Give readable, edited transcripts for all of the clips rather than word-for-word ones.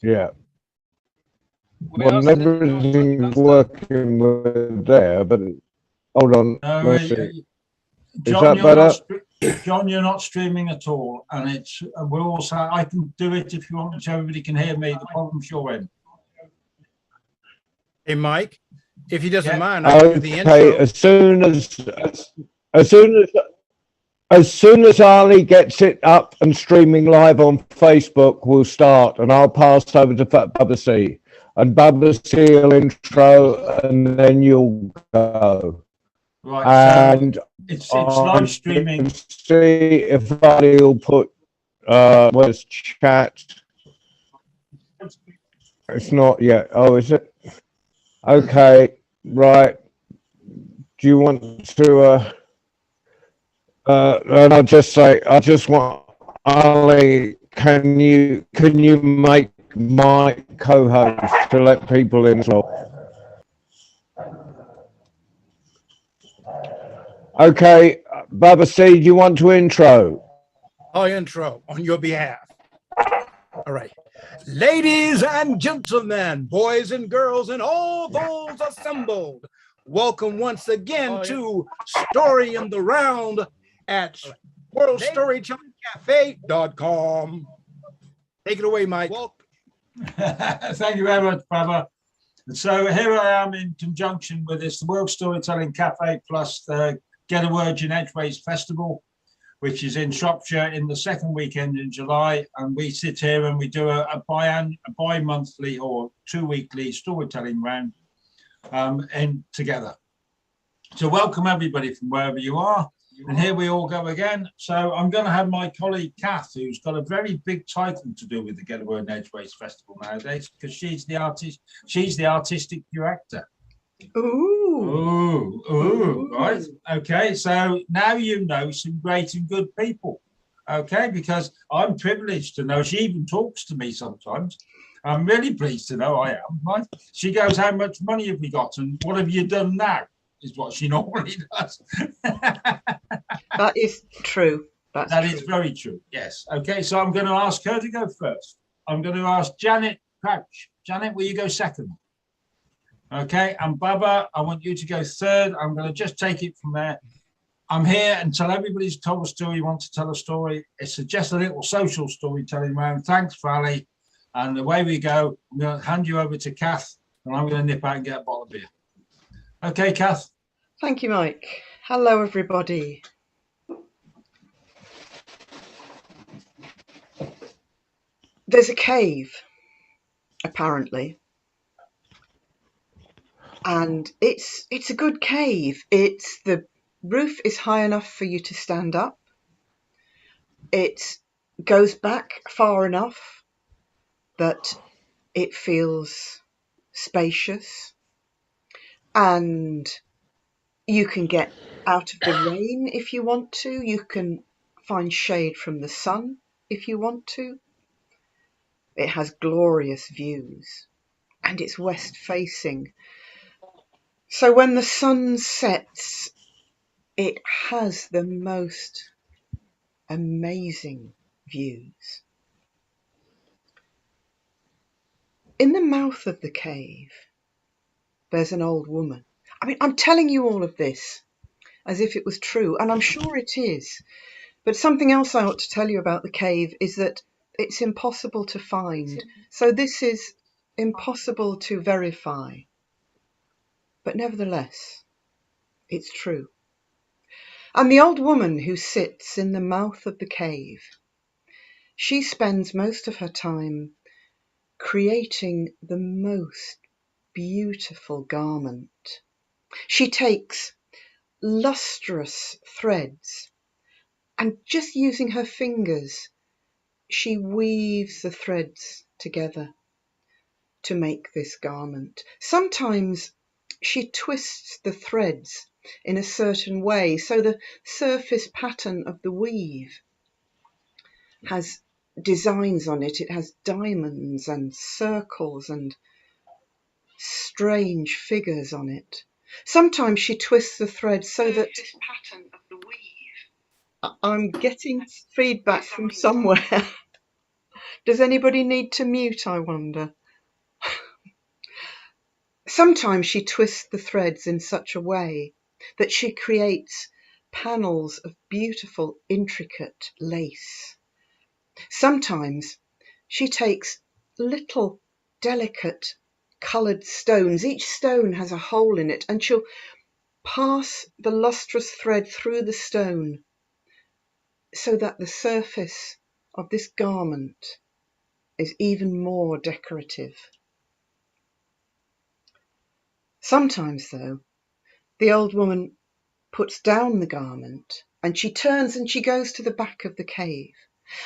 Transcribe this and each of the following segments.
Yeah. Well, everything's working with there, but hold on. Let's see. John, you're not streaming at all, and it's we're also. I can do it if you want, so everybody can hear me. The problem's your end. Hey, Mike, if he doesn't mind, I can do the intro. Okay, as soon as Ali gets it up and streaming live on Facebook, we'll start, and I'll pass over to Bubba C. And Bubba C will intro, and then you'll go. Right. And so it's live streaming. See if Ali will put where's chat. It's not yet. Oh, is it? Okay, right. Do you want to? And I'll just say, I just want Ali. Can you make my co-host to let people in as well? Okay, Bubba C, do you want to intro? I'll intro on your behalf. All right. Ladies and gentlemen, boys and girls, and all those assembled, welcome once again to Story in the Round at WorldStorytellingCafe.com. Take it away, Mike. Thank you very much, Bubba. So here I am in conjunction with this, the World Storytelling Cafe plus the Get a Word in Edgeways Festival, which is in Shropshire in the second weekend in July. And we sit here and we do a bi-monthly or 2-weekly storytelling round together. So welcome everybody from wherever you are. And here we all go again. So I'm going to have my colleague Kath, who's got a very big title to do with the Get a Word in Edgeways Festival nowadays, because she's the artistic director. Ooh, right. Okay, so now you know some great and good people. Okay, because I'm privileged to know she even talks to me sometimes. I'm really pleased to know I am, right? She goes, how much money have we got and what have you done now? Is what she normally does. That is true. That is very true, yes. Okay, so I'm going to ask her to go first. I'm going to ask Janet Crouch. Janet, will you go second? Okay, and Bubba, I want you to go third. I'm going to just take it from there. I'm here until everybody's told a story, you want to tell a story. It's just a little social storytelling round. Thanks, Valley. And away we go. I'm going to hand you over to Kath, and I'm going to nip out and get a bottle of beer. Okay, Kath. Thank you, Mike. Hello, everybody. There's a cave, apparently. And it's a good cave. The roof is high enough for you to stand up. It goes back far enough that it feels spacious. And you can get out of the rain if you want to. You can find shade from the sun if you want to. It has glorious views and it's west facing. So when the sun sets, it has the most amazing views. In the mouth of the cave, there's an old woman. I mean, I'm telling you all of this as if it was true, and I'm sure it is. But something else I ought to tell you about the cave is that it's impossible to find. So this is impossible to verify. But nevertheless, it's true. And the old woman who sits in the mouth of the cave, she spends most of her time creating the most beautiful garment. She takes lustrous threads and just using her fingers, she weaves the threads together to make this garment. Sometimes she twists the threads in a certain way so the surface pattern of the weave has designs on it. It has diamonds and circles and strange figures on it. Sometimes she twists the thread so that pattern of the weave. I'm getting feedback from somewhere. Does anybody need to mute, I wonder? Sometimes she twists the threads in such a way that she creates panels of beautiful, intricate lace. Sometimes she takes little, delicate, coloured stones. Each stone has a hole in it, and she'll pass the lustrous thread through the stone so that the surface of this garment is even more decorative. Sometimes, though, the old woman puts down the garment and she turns and she goes to the back of the cave.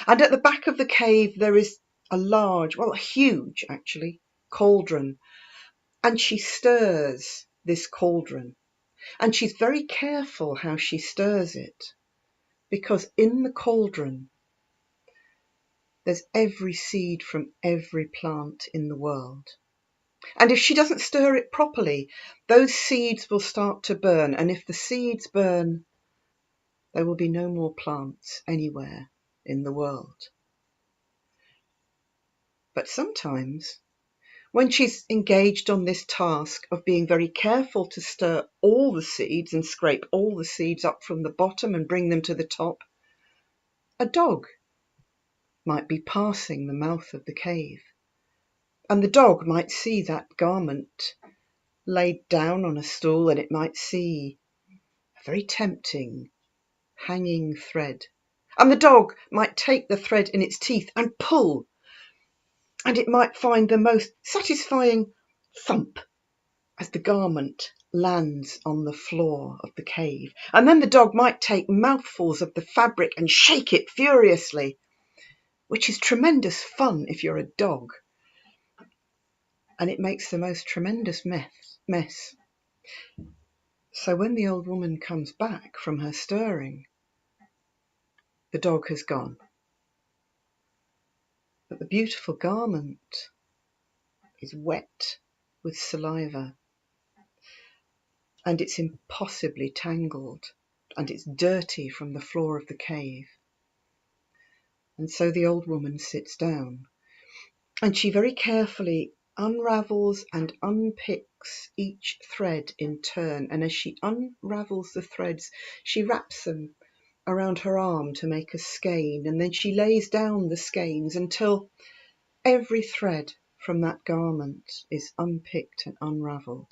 And at the back of the cave there is a large, well, huge actually, cauldron. And she stirs this cauldron. And she's very careful how she stirs it, because in the cauldron there's every seed from every plant in the world. And if she doesn't stir it properly, those seeds will start to burn. And if the seeds burn, there will be no more plants anywhere in the world. But sometimes, when she's engaged on this task of being very careful to stir all the seeds and scrape all the seeds up from the bottom and bring them to the top, a dog might be passing the mouth of the cave. And the dog might see that garment laid down on a stool, and it might see a very tempting hanging thread. And the dog might take the thread in its teeth and pull, and it might find the most satisfying thump as the garment lands on the floor of the cave. And then the dog might take mouthfuls of the fabric and shake it furiously, which is tremendous fun if you're a dog. And it makes the most tremendous mess. So when the old woman comes back from her stirring, the dog has gone. But the beautiful garment is wet with saliva, and it's impossibly tangled, and it's dirty from the floor of the cave. And so the old woman sits down, and she very carefully unravels and unpicks each thread in turn. And as she unravels the threads, she wraps them around her arm to make a skein, and then she lays down the skeins until every thread from that garment is unpicked and unravelled.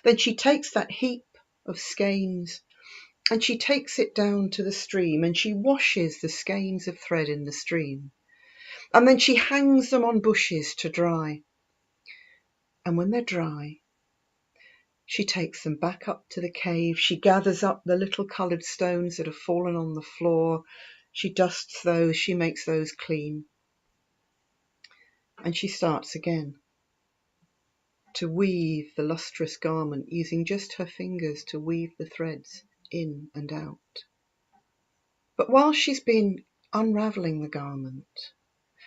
Then she takes that heap of skeins and she takes it down to the stream, and she washes the skeins of thread in the stream. And then she hangs them on bushes to dry. And when they're dry, she takes them back up to the cave. She gathers up the little coloured stones that have fallen on the floor. She dusts those, she makes those clean. And she starts again to weave the lustrous garment, using just her fingers to weave the threads in and out. But while she's been unravelling the garment,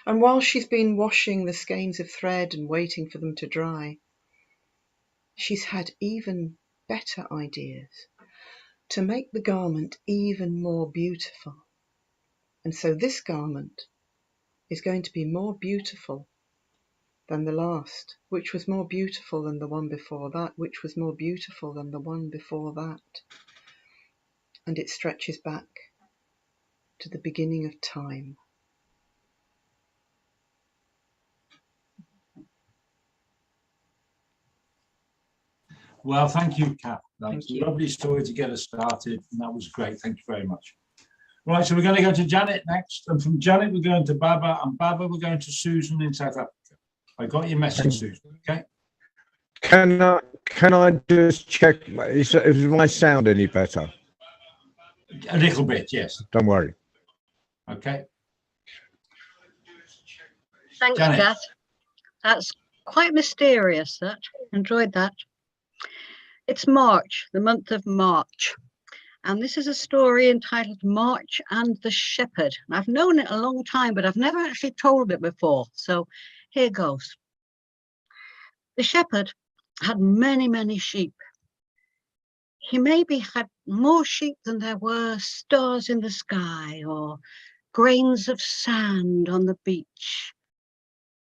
and while she's been washing the skeins of thread and waiting for them to dry, she's had even better ideas to make the garment even more beautiful. And so this garment is going to be more beautiful than the last, which was more beautiful than the one before that, which was more beautiful than the one before that. And it stretches back to the beginning of time. Well, thank you, Kath. That's Thank a you. lovely story to get us started, and that was great. Thank you very much. Right, so we're going to go to Janet next, and from Janet we're going to Baba, and Baba we're going to Susan in South Africa. I got your message, Susan. Okay. Can I just check? Is my sound any better? A little bit, yes. Don't worry. Okay. Thanks, Janet. Kath. That's quite mysterious, that. Enjoyed that. It's March, the month of March. And this is a story entitled March and the Shepherd. I've known it a long time, but I've never actually told it before. So here goes. The shepherd had many, many sheep. He maybe had more sheep than there were stars in the sky or grains of sand on the beach,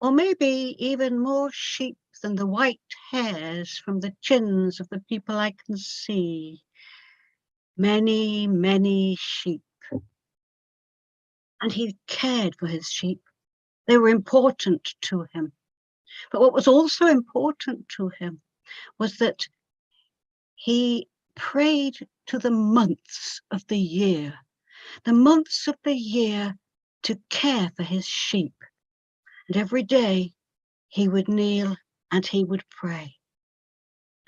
or maybe even more sheep than the white hairs from the chins of the people I can see. Many, many sheep. And he cared for his sheep. They were important to him. But what was also important to him was that he prayed to the months of the year to care for his sheep. And every day he would kneel and he would pray.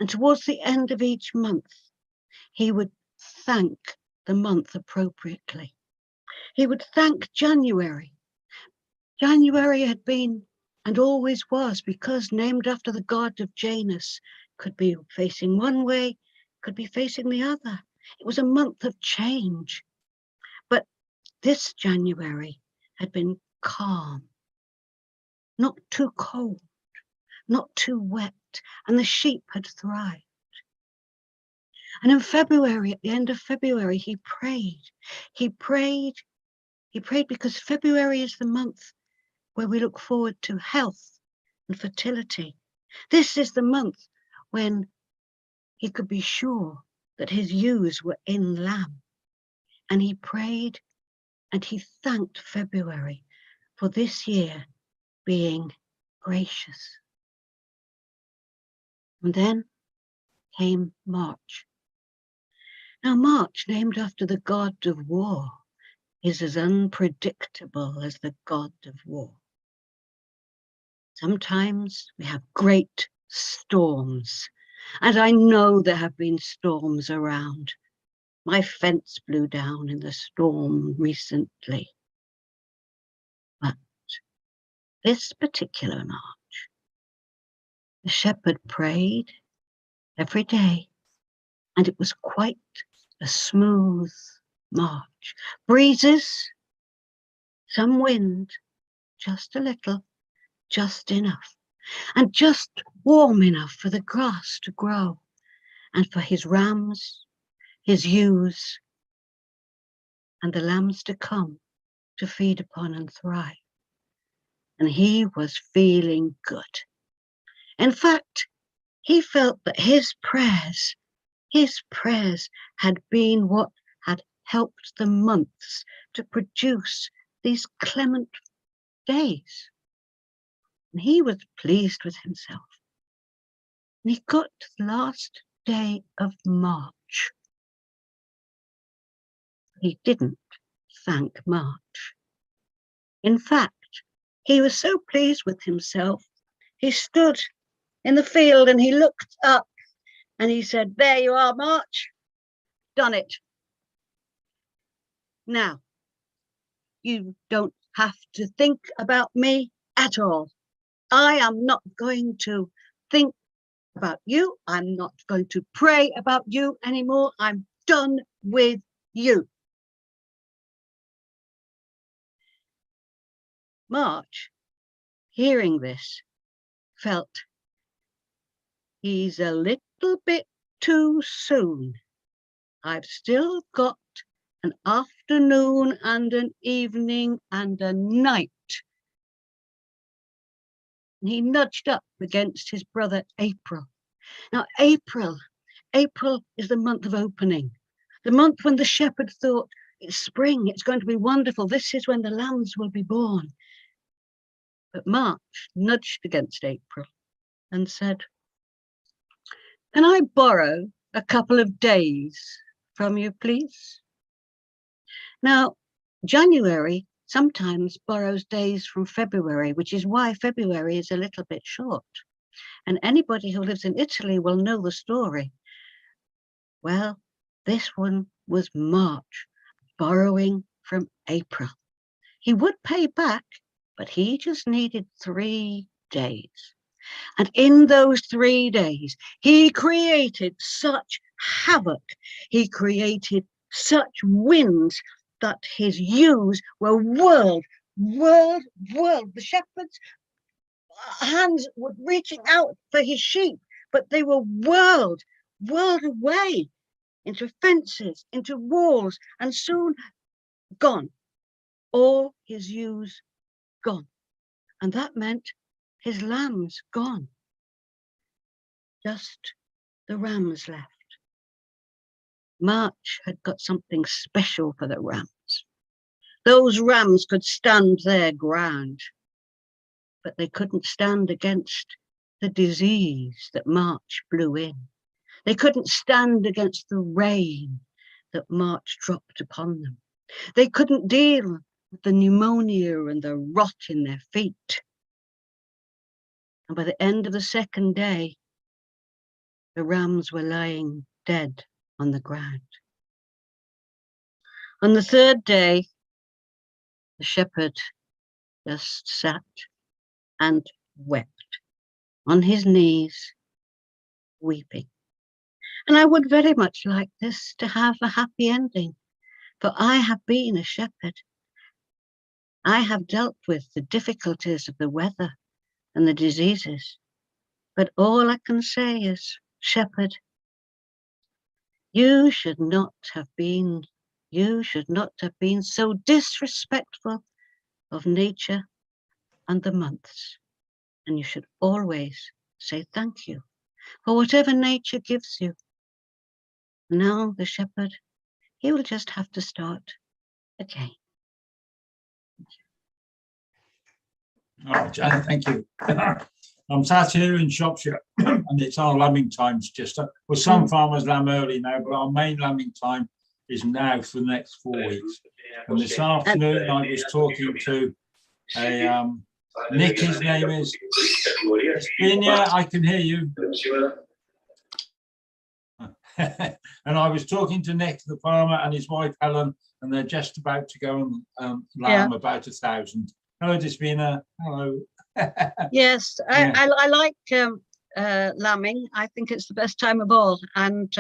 And towards the end of each month, he would thank the month appropriately. He would thank January. January had been and always was, because named after the god of Janus, could be facing one way, could be facing the other. It was a month of change. But this January had been calm, not too cold, not too wet, and the sheep had thrived. And in February, at the end of February, he prayed. He prayed because February is the month where we look forward to health and fertility. This is the month when he could be sure that his ewes were in lamb. And he prayed and he thanked February for this year being gracious. And then came March. Now March, named after the god of war, is as unpredictable as the god of war. Sometimes we have great storms, and I know there have been storms around. My fence blew down in the storm recently. But this particular March, the shepherd prayed every day, and it was quite a smooth march. Breezes, some wind, just a little, just enough, and just warm enough for the grass to grow, and for his rams, his ewes, and the lambs to come to feed upon and thrive. And he was feeling good. In fact, he felt that his prayers had been what had helped the months to produce these clement days. And he was pleased with himself. And he got to the last day of March. He didn't thank March. In fact, he was so pleased with himself, he stood in the field and he looked up and he said, "There you are, March, done it. Now, you don't have to think about me at all. I am not going to think about you. I'm not going to pray about you anymore. I'm done with you." March, hearing this, felt he's a little bit too soon. I've still got an afternoon and an evening and a night. And he nudged up against his brother April. Now, April is the month of opening, the month when the shepherd thought, it's spring, it's going to be wonderful. This is when the lambs will be born. But March nudged against April and said, "Can I borrow a couple of days from you, please?" Now, January sometimes borrows days from February, which is why February is a little bit short. And anybody who lives in Italy will know the story. Well, this one was March, borrowing from April. He would pay back, but he just needed 3 days. And in those 3 days, he created such havoc. He created such winds that his ewes were whirled. The shepherd's hands were reaching out for his sheep, but they were whirled away into fences, into walls, and soon gone. all his ewes gone. And that meant his lambs gone. Just the rams left. March had got something special for the rams. Those rams could stand their ground, but they couldn't stand against the disease that March blew in. They couldn't stand against the rain that March dropped upon them. They couldn't deal with the pneumonia and the rot in their feet. And by the end of the second day, the rams were lying dead on the ground. On the third day, the shepherd just sat and wept on his knees, weeping. And I would very much like this to have a happy ending, for I have been a shepherd. I have dealt with the difficulties of the weather and the diseases, but all I can say is, shepherd, you should not have been so disrespectful of nature and the months, and you should always say thank you for whatever nature gives you. Now the shepherd, he will just have to start again. Oh, Janet, thank you. I'm sat here in Shropshire and it's our lambing times just, well, some farmers lamb early now, but our main lambing time is now for the next 4 weeks. And this afternoon I was talking to a Nick, his name is Spinia, I can hear you. And I was talking to Nick, the farmer, and his wife Helen, and they're just about to go and lamb about 1,000. Hello, Despina. Hello. Yes, I like lambing. I think it's the best time of all, and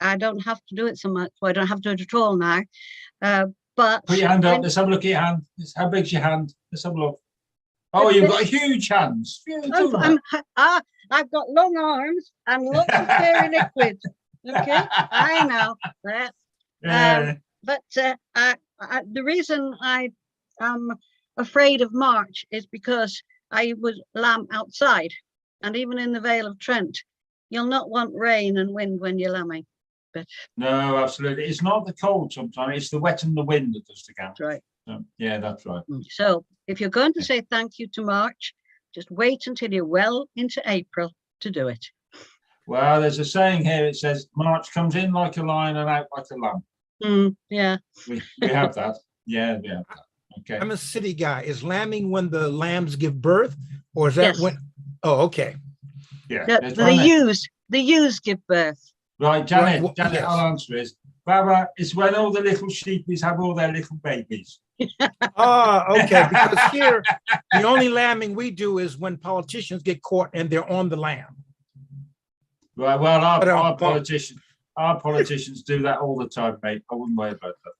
I don't have to do it so much. Well, I don't have to do it at all now. But put your hand up. Let's have a look at your hand. How big's your hand? Let's have a look. Oh, you've got huge hands. I've got long arms and lots of fairy liquid. Okay, I know that. But the reason I am afraid of March is because I would lamb outside, and even in the Vale of Trent, you'll not want rain and wind when you're lambing. But no, absolutely, it's not the cold sometimes; it's the wet and the wind that does the gap. That's right. So, yeah, that's right. So if you're going to say thank you to March, just wait until you're well into April to do it. Well, there's a saying here. It says March comes in like a lion and out like a lamb. Yeah. We have that. Yeah, we have that. Okay. I'm a city guy. Is lambing when the lambs give birth, or is that when? Oh, okay. Yeah. The ewes give birth. Right, Janet. Right, Janet, yes. I'll answer is, Baba, it's when all the little sheepies have all their little babies. Okay. Because here, the only lambing we do is when politicians get caught and they're on the lamb. Right. Well, our politicians do that all the time, mate. I wouldn't worry about that.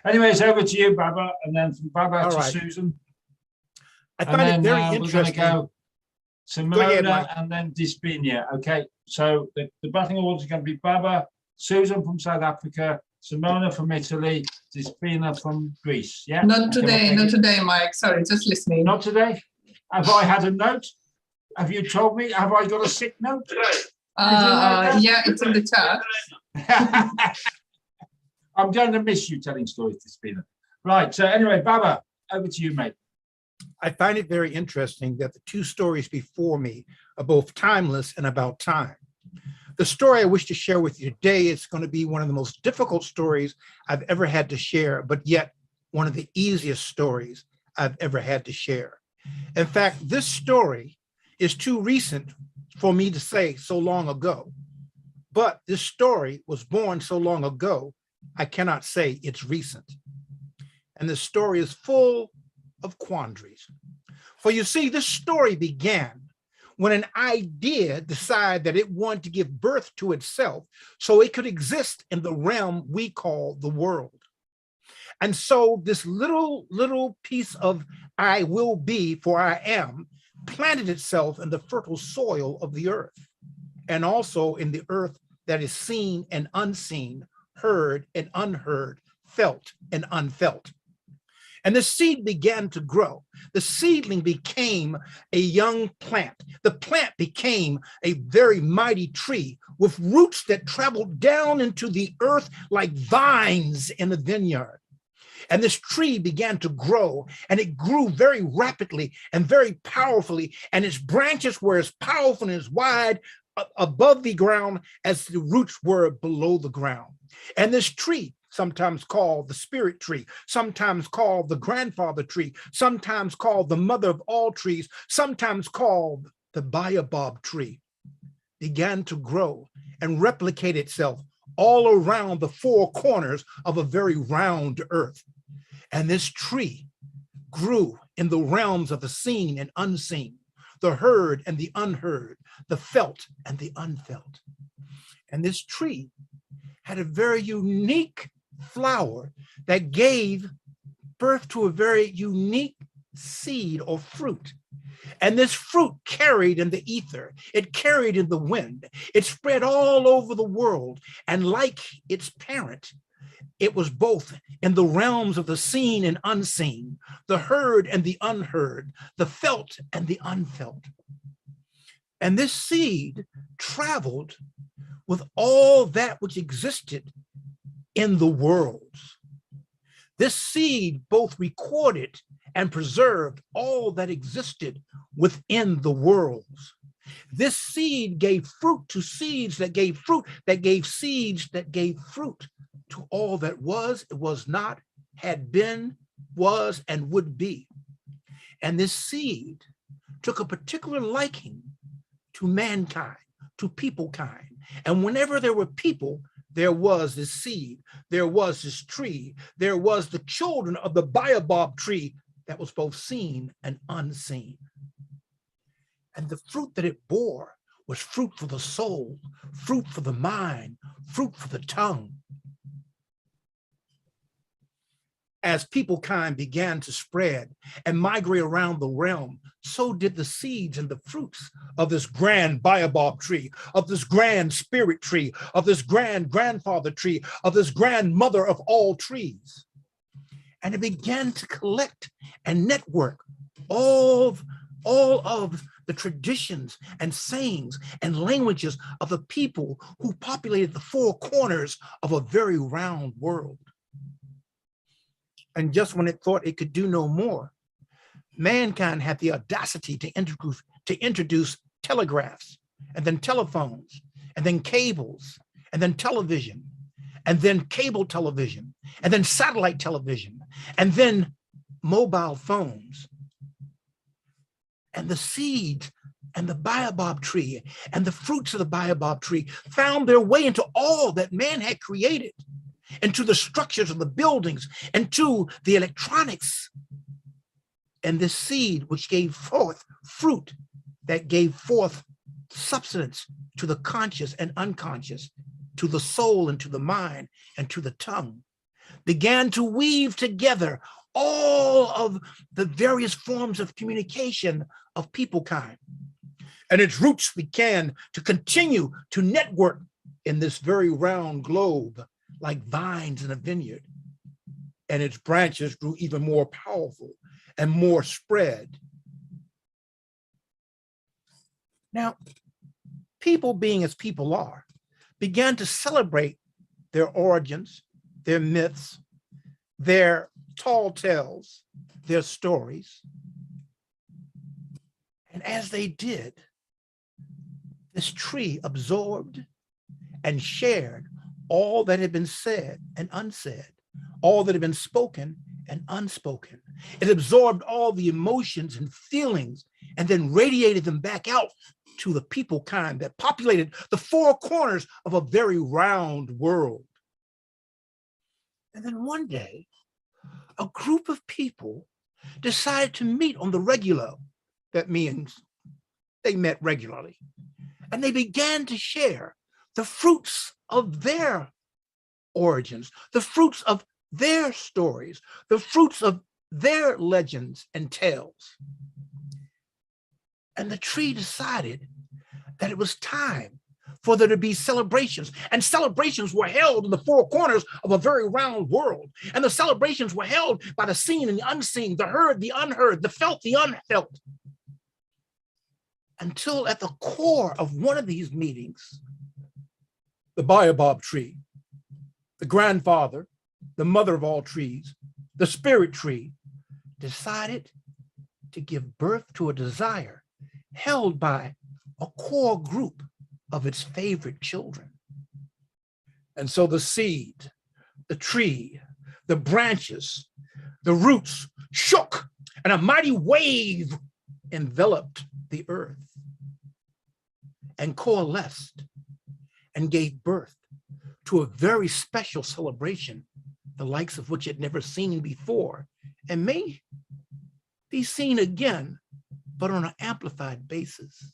Anyways, over to you, Baba, and then from Baba to Susan. I find it very we're interesting. going to go Simona and then Despina. Okay, so the batting order is going to be Baba, Susan from South Africa, Simona from Italy, Despina from Greece. Yeah. Not today, Mike. Sorry, just listening. Not today. Have I had a note? Have you told me? Have I got a sick note? Yeah, it's in the chat. I'm going to miss you telling stories, Despina. Right. So anyway, Baba, over to you, mate. I find it very interesting that the two stories before me are both timeless and about time. The story I wish to share with you today is going to be one of the most difficult stories I've ever had to share, but yet one of the easiest stories I've ever had to share. In fact, this story is too recent for me to say so long ago, but this story was born so long ago, I cannot say it's recent. And the story is full of quandaries. For you see, this story began when an idea decided that it wanted to give birth to itself so it could exist in the realm we call the world. And so this little piece of I will be, for I am, planted itself in the fertile soil of the earth, and also in the earth that is seen and unseen, heard and unheard, felt and unfelt. And the seed began to grow. The seedling became a young plant. The plant became a very mighty tree with roots that traveled down into the earth like vines in a vineyard. And this tree began to grow, and it grew very rapidly and very powerfully. And its branches were as powerful and as wide above the ground as the roots were below the ground. And this tree, sometimes called the spirit tree, sometimes called the grandfather tree, sometimes called the mother of all trees, sometimes called the baobab tree, began to grow and replicate itself all around the four corners of a very round earth. And this tree grew in the realms of the seen and unseen, the heard and the unheard, the felt and the unfelt. And this tree had a very unique flower that gave birth to a very unique seed or fruit. And this fruit carried in the ether, it carried in the wind, it spread all over the world. And like its parent, it was both in the realms of the seen and unseen, the heard and the unheard, the felt and the unfelt. And this seed traveled with all that which existed in the worlds. This seed both recorded and preserved all that existed within the worlds. This seed gave fruit to seeds that gave fruit, that gave seeds that gave fruit to all that was, was not, had been, was, and would be. And this seed took a particular liking to mankind, to people kind. And whenever there were people, there was this seed, there was this tree, there was the children of the baobab tree that was both seen and unseen. And the fruit that it bore was fruit for the soul, fruit for the mind, fruit for the tongue. As people kind began to spread and migrate around the realm, so did the seeds and the fruits of this grand baobab tree, of this grand spirit tree, of this grand grandfather tree, of this grandmother of all trees. And it began to collect and network all of the traditions and sayings and languages of the people who populated the four corners of a very round world. And just when it thought it could do no more, mankind had the audacity to introduce telegraphs, and then telephones, and then cables, and then television, and then cable television, and then satellite television, and then mobile phones. And the seeds and the baobab tree and the fruits of the baobab tree found their way into all that man had created, into the structures of the buildings, into the electronics. And this seed which gave forth fruit, that gave forth substance to the conscious and unconscious, to the soul and to the mind and to the tongue, began to weave together all of the various forms of communication of people kind. And its roots began to continue to network in this very round globe like vines in a vineyard. And its branches grew even more powerful and more spread. Now, people being as people are, began to celebrate their origins, their myths, their tall tales, their stories. And as they did, this tree absorbed and shared all that had been said and unsaid, all that had been spoken and unspoken. It absorbed all the emotions and feelings and then radiated them back out to the people kind that populated the four corners of a very round world. And then one day, a group of people decided to meet on the regular. That means they met regularly. And they began to share the fruits of their origins, the fruits of their stories, the fruits of their legends and tales. And the tree decided that it was time for there to be celebrations. And celebrations were held in the four corners of a very round world. And the celebrations were held by the seen and the unseen, the heard, the unheard, the felt, the unfelt. Until at the core of one of these meetings, the baobab tree, the grandfather, the mother of all trees, the spirit tree, decided to give birth to a desire held by a core group of its favorite children. And so the seed, the tree, the branches, the roots shook, and a mighty wave enveloped the earth and coalesced and gave birth to a very special celebration, the likes of which it never seen before, and may be seen again, but on an amplified basis.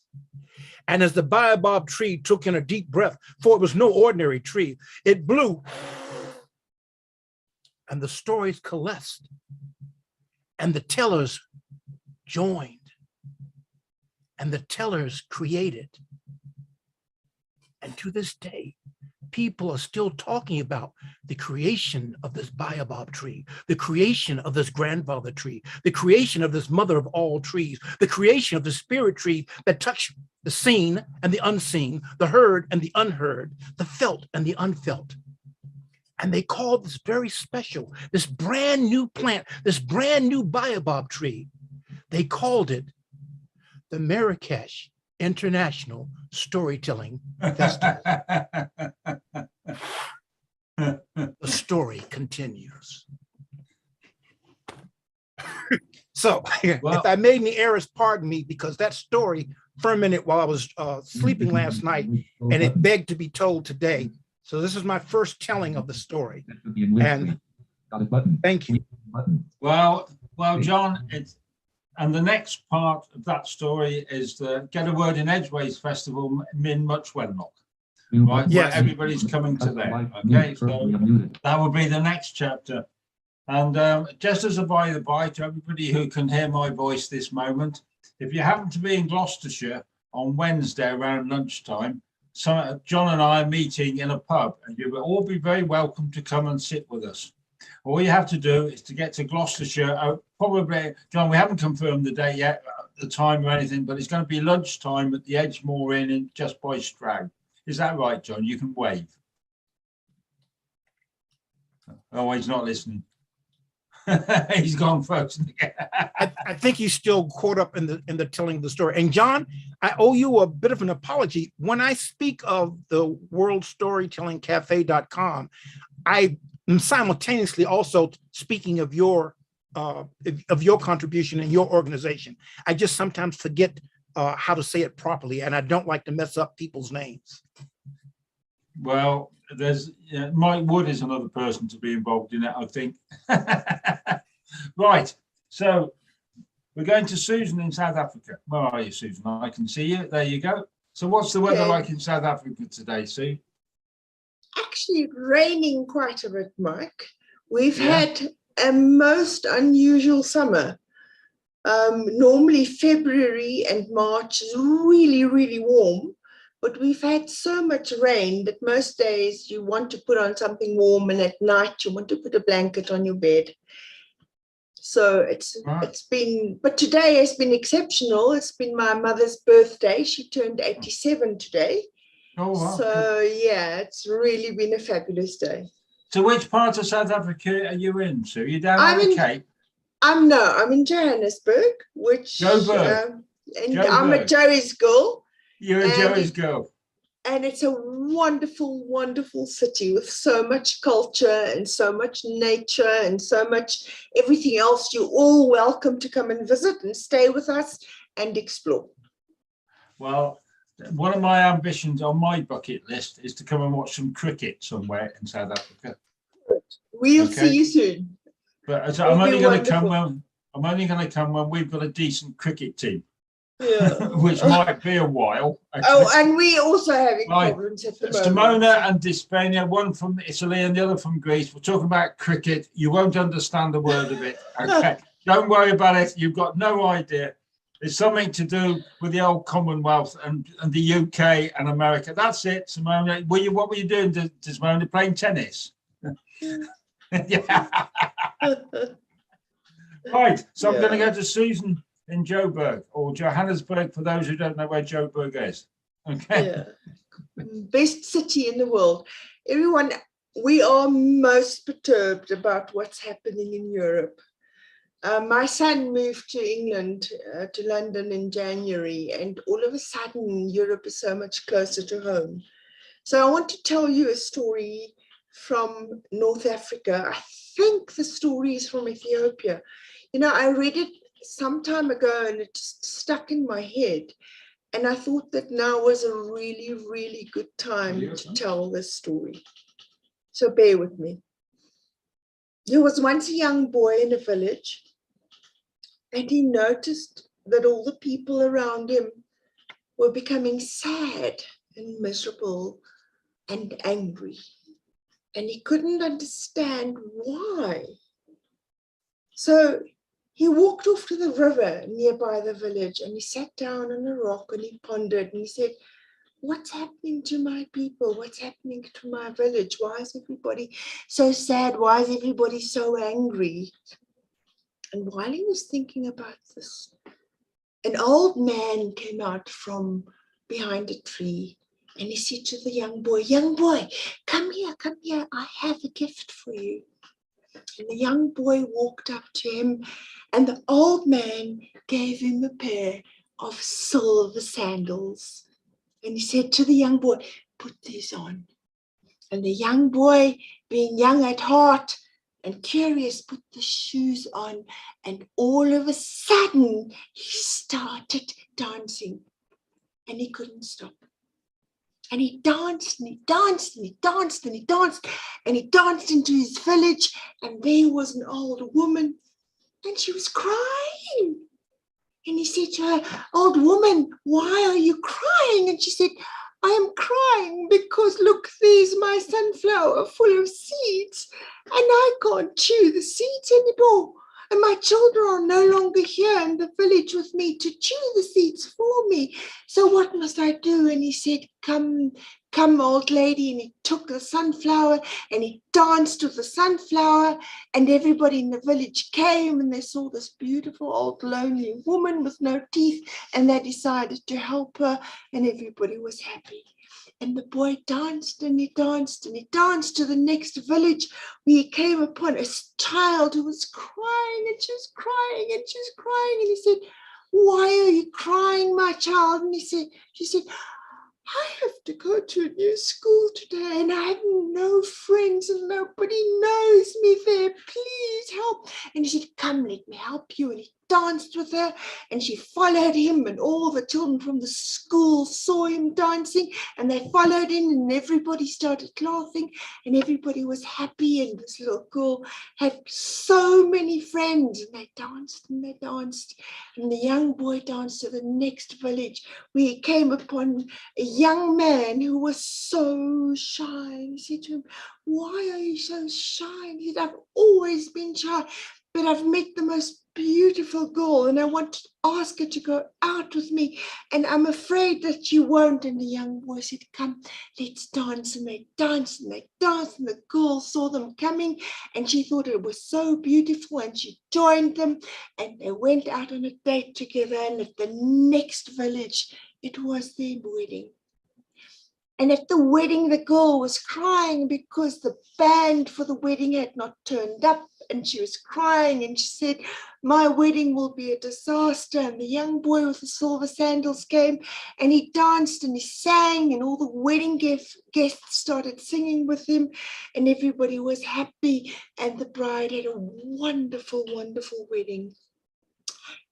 And as the baobab tree took in a deep breath, for it was no ordinary tree, it blew, and the stories coalesced, and the tellers joined, and the tellers created. And to this day, people are still talking about the creation of this baobab tree, the creation of this grandfather tree, the creation of this mother of all trees, the creation of the spirit tree that touched the seen and the unseen, the heard and the unheard, the felt and the unfelt. And they called this very special, this brand new plant, this brand new baobab tree, they called it the Marrakesh International Storytelling Festival. The story continues. So, Well, if I made any errors, pardon me, because that story fermented while I was sleeping last night, and it begged to be told today. So this is my first telling of the story. And thank you. well, John, and the next part of that story is the Get a Word in Edgeways Festival in Much Wenlock. Right, Yes. where everybody's coming to there. Okay, so that will be the next chapter. And just as a by the by to everybody who can hear my voice this moment, if you happen to be in Gloucestershire on Wednesday around lunchtime, so John and I are meeting in a pub, and you will all be very welcome to come and sit with us. All you have to do is to get to Gloucestershire. Probably, John, we haven't confirmed the date yet, the time or anything, but it's going to be lunchtime at the Edgemore Inn in just by Stroud. Is that right, John? You can wave. Oh, he's not listening. He's gone, folks. I think he's still caught up in the telling of the story. And John, I owe you a bit of an apology. When I speak of the worldstorytellingcafe.com, I am simultaneously also speaking of your contribution and your organization. I just sometimes forget how to say it properly, and I don't like to mess up people's names. Well, there's Mike Wood is another person to be involved in it, I think. Right, so we're going to Susan in South Africa. Where are you, Susan? I can see you. There you go. So what's the weather like in South Africa today, Sue? Actually raining quite a bit, Mike. We've had a most unusual summer. Normally February and March is really, really warm, but we've had so much rain that most days you want to put on something warm, and at night you want to put a blanket on your bed. So it's been, but today has been exceptional. It's been my mother's birthday. She turned 87 today. Oh, wow. So yeah, it's really been a fabulous day. So which part of South Africa are you in, Sue? You're down on the Cape? I'm in Johannesburg, which Joburg. I'm a Joey's girl. You're a Joey's girl. And it's a wonderful, wonderful city with so much culture and so much nature and so much everything else. You're all welcome to come and visit and stay with us and explore. Well, one of my ambitions on my bucket list is to come and watch some cricket somewhere in South Africa. We'll see you soon. But so I'm only going to come when we've got a decent cricket team. Yeah. Which might be a while. Actually. Oh, and we also having problems at the moment. Stimona and Dispania, one from Italy and the other from Greece. We're talking about cricket. You won't understand a word of it. Okay. Don't worry about it. You've got no idea. It's something to do with the old Commonwealth and the UK and America. That's it, Simone. What were you doing, Simone? Playing tennis? Yeah. Right. So I'm going to go to Susan in Joburg, or Johannesburg, for those who don't know where Joburg is. Okay. Yeah. Best city in the world. Everyone, we are most perturbed about what's happening in Europe. My son moved to England, to London in January, and all of a sudden Europe is so much closer to home. So I want to tell you a story from North Africa. I think the story is from Ethiopia. You know, I read it some time ago and it just stuck in my head. And I thought that now was a really, really good time to tell this story. So bear with me. There was once a young boy in a village, and he noticed that all the people around him were becoming sad and miserable and angry. And he couldn't understand why. So he walked off to the river nearby the village, and he sat down on a rock and he pondered and he said, what's happening to my people? What's happening to my village? Why is everybody so sad? Why is everybody so angry? And while he was thinking about this, an old man came out from behind a tree, and he said to the young boy, come here, I have a gift for you. And the young boy walked up to him, and the old man gave him a pair of silver sandals. And he said to the young boy, put these on. And the young boy, being young at heart and curious, put the shoes on, and all of a sudden he started dancing, and he couldn't stop. And he danced and he danced and he danced and he danced and he danced into his village, and there was an old woman, and she was crying. And he said to her, old woman, why are you crying? And she said, I am crying because look, there's my sunflower full of seeds, and I can't chew the seeds anymore. And my children are no longer here in the village with me to chew the seeds for me. So what must I do? And he said, come, old lady. And he took the sunflower and he danced with the sunflower, and everybody in the village came and they saw this beautiful old lonely woman with no teeth, and they decided to help her, and everybody was happy. And the boy danced and he danced and he danced to the next village, where he came upon a child who was crying, and she was crying and she was crying. And he said, why are you crying, my child? And she said, I have to go to a new school today, and I have no friends and nobody knows me there. Please help. And he said, come, let me help you. And he danced with her, and she followed him, and all the children from the school saw him dancing, and they followed him, and everybody started laughing, and everybody was happy. And this little girl had so many friends, and they danced and they danced. And the young boy danced to the next village, where he came upon a young man who was so shy. And he said to him, why are you so shy? And he said, I've always been shy, but I've met the most beautiful girl, and I want to ask her to go out with me, and I'm afraid that you won't. And the young boy said, come, let's dance. And they danced and they danced, and the girl saw them coming, and she thought it was so beautiful, and she joined them, and they went out on a date together. And at the next village, it was their wedding. And at the wedding, the girl was crying because the band for the wedding had not turned up, and she was crying, and she said, my wedding will be a disaster. And the young boy with the silver sandals came, and he danced and he sang, and all the wedding guests started singing with him, and everybody was happy, and the bride had a wonderful, wonderful wedding.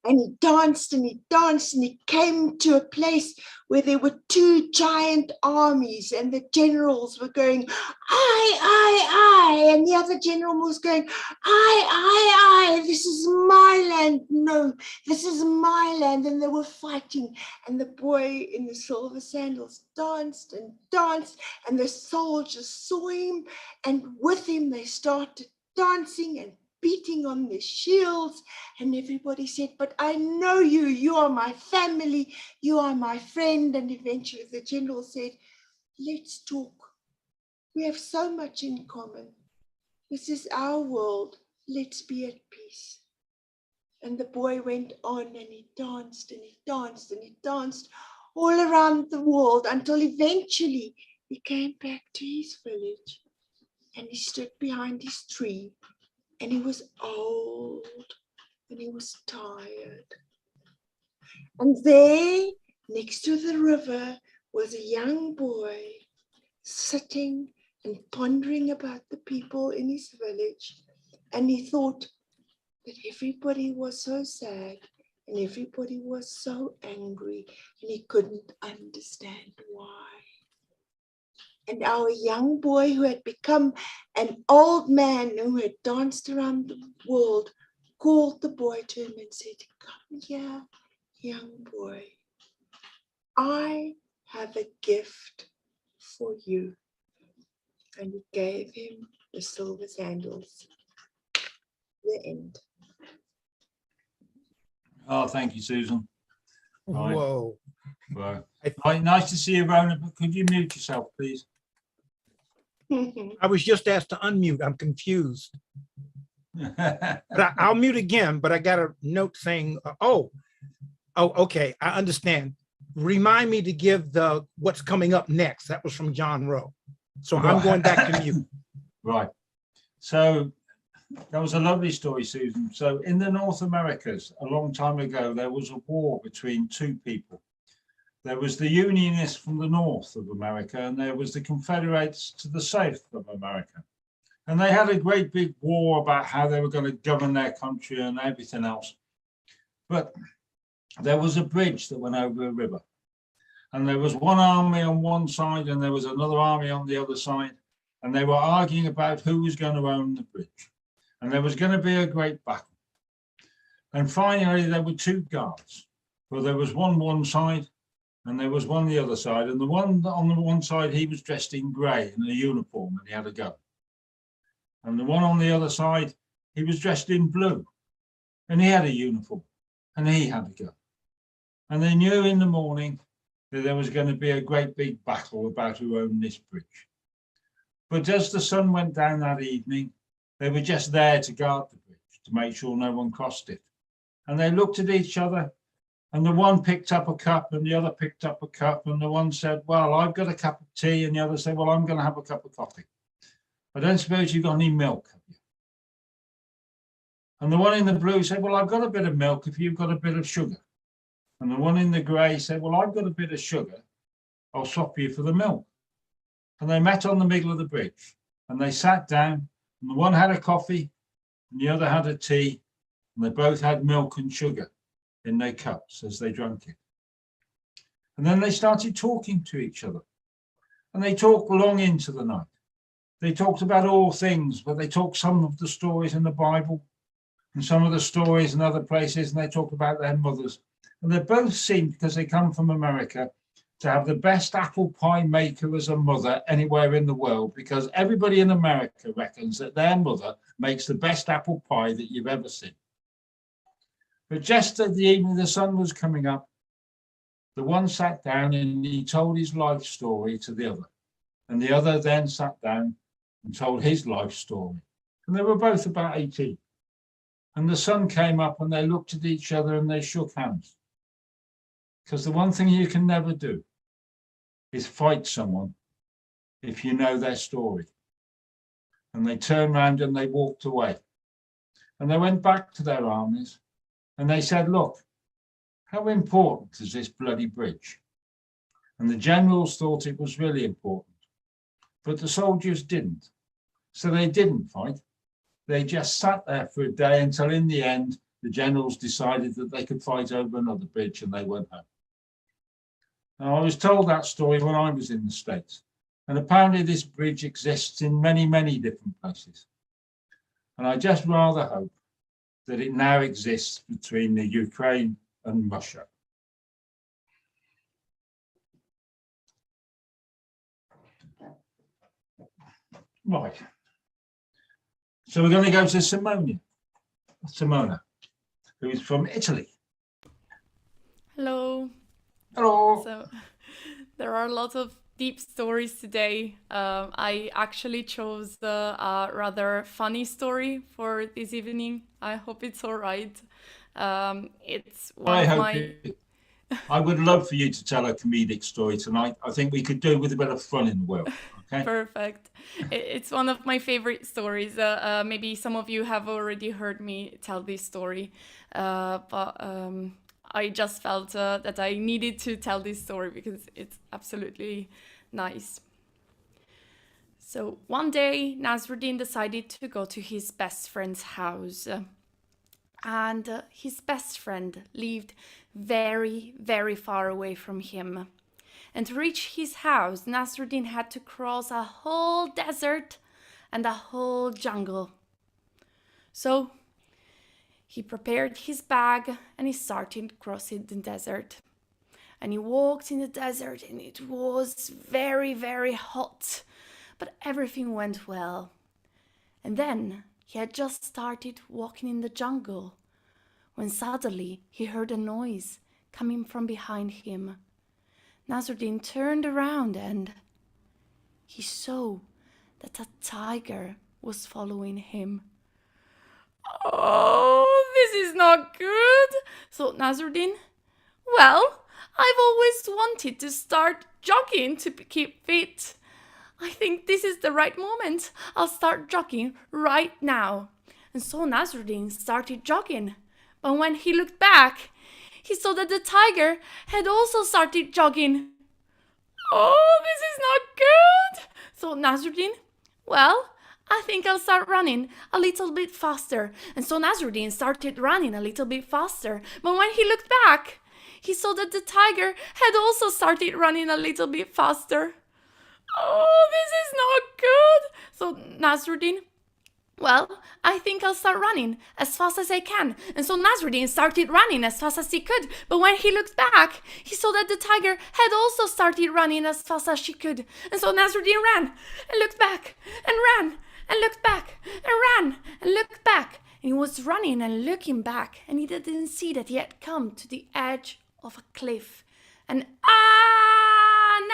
And he danced and he danced, and he came to a place where there were two giant armies, and the generals were going, I, and the other general was going, I, this is my land. No, this is my land. And they were fighting, and the boy in the silver sandals danced and danced, and the soldiers saw him, and with him they started dancing and beating on their shields, and everybody said, but I know you, you are my family, you are my friend. And eventually the general said, let's talk. We have so much in common. This is our world. Let's be at peace. And the boy went on and he danced and he danced and he danced all around the world until eventually he came back to his village and he stood behind his tree and he was old and he was tired. And there, next to the river, was a young boy sitting and pondering about the people in his village. And he thought that everybody was so sad and everybody was so angry and he couldn't understand why. And our young boy, who had become an old man who had danced around the world, called the boy to him and said, come here, young boy. I have a gift for you. And he gave him the silver sandals. The end. Oh, thank you, Susan. Right. Whoa. Right. Right, nice to see you, Rona, but could you mute yourself, please? I was just asked to unmute. I'm confused. But I'll mute again, but I got a note saying, oh, okay, I understand. Remind me to give the what's coming up next. That was from John Rowe. So I'm going back to mute. Right. So that was a lovely story, Susan. So in the North Americas, a long time ago, there was a war between two people. There was the Unionists from the north of America, and there was the Confederates to the south of America. And they had a great big war about how they were going to govern their country and everything else. But there was a bridge that went over a river. And there was one army on one side and there was another army on the other side. And they were arguing about who was going to own the bridge. And there was going to be a great battle. And finally, there were two guards. Well, there was one side and there was one the other side. And the one on the one side, he was dressed in grey in a uniform and he had a gun. And the one on the other side, he was dressed in blue and he had a uniform and he had a gun. And they knew in the morning that there was going to be a great big battle about who owned this bridge. But as the sun went down that evening, they were just there to guard the bridge, to make sure no one crossed it. And they looked at each other, and the one picked up a cup and the other picked up a cup, and the one said, well, I've got a cup of tea, and the other said, well, I'm going to have a cup of coffee. I don't suppose you've got any milk, have you? And the one in the blue said, well, I've got a bit of milk if you've got a bit of sugar. And the one in the grey said, well, I've got a bit of sugar. I'll swap you for the milk. And they met on the middle of the bridge and they sat down, and the one had a coffee and the other had a tea, and they both had milk and sugar in their cups as they drank it. And then they started talking to each other, and they talked long into the night. They talked about all things, but they talked some of the stories in the Bible and some of the stories in other places, and they talked about their mothers. And they both seemed, because they come from America, to have the best apple pie maker as a mother anywhere in the world, because everybody in America reckons that their mother makes the best apple pie that you've ever seen. But just at the evening the sun was coming up, the one sat down and he told his life story to the other. And the other then sat down and told his life story. And they were both about 18. And the sun came up and they looked at each other and they shook hands. Because the one thing you can never do is fight someone if you know their story. And they turned around and they walked away. And they went back to their armies and they said, look, how important is this bloody bridge? And the generals thought it was really important, but the soldiers didn't. So they didn't fight. They just sat there for a day until in the end, the generals decided that they could fight over another bridge and they went home. Now, I was told that story when I was in the States, and apparently this bridge exists in many, many different places. And I just rather hope that it now exists between the Ukraine and Russia. Right. So we're going to go to Simonia. Simona, who is from Italy. Hello. Hello. So there are a lot of deep stories today. I actually chose a rather funny story for this evening. I hope it's all right. It's one of my... I would love for you to tell a comedic story tonight. I think we could do with a bit of fun in the world. Okay. Perfect. It's one of my favorite stories. Maybe some of you have already heard me tell this story, but I just felt that I needed to tell this story because it's absolutely nice. So one day, Nasruddin decided to go to his best friend's house. And his best friend lived very, very far away from him. And to reach his house, Nasruddin had to cross a whole desert and a whole jungle. So he prepared his bag and he started crossing the desert. And he walked in the desert and it was very, very hot, but everything went well. And then he had just started walking in the jungle when suddenly he heard a noise coming from behind him. Nasruddin turned around and he saw that a tiger was following him. Oh, this is not good, thought Nasruddin. Well, I've always wanted to start jogging to keep fit. I think this is the right moment. I'll start jogging right now. And so Nasruddin started jogging. But when he looked back, he saw that the tiger had also started jogging. Oh, this is not good, thought Nasruddin. Well, I think I'll start running a little bit faster. And so Nasruddin started running a little bit faster. But when he looked back, he saw that the tiger had also started running a little bit faster. Oh, this is not good, thought Nasruddin. Well, I think I'll start running as fast as I can. And so Nasruddin started running as fast as he could. But when he looked back, he saw that the tiger had also started running as fast as she could. And so Nasruddin ran and looked back and ran and looked back and ran and looked back. And he was running and looking back, and he didn't see that he had come to the edge of a cliff. And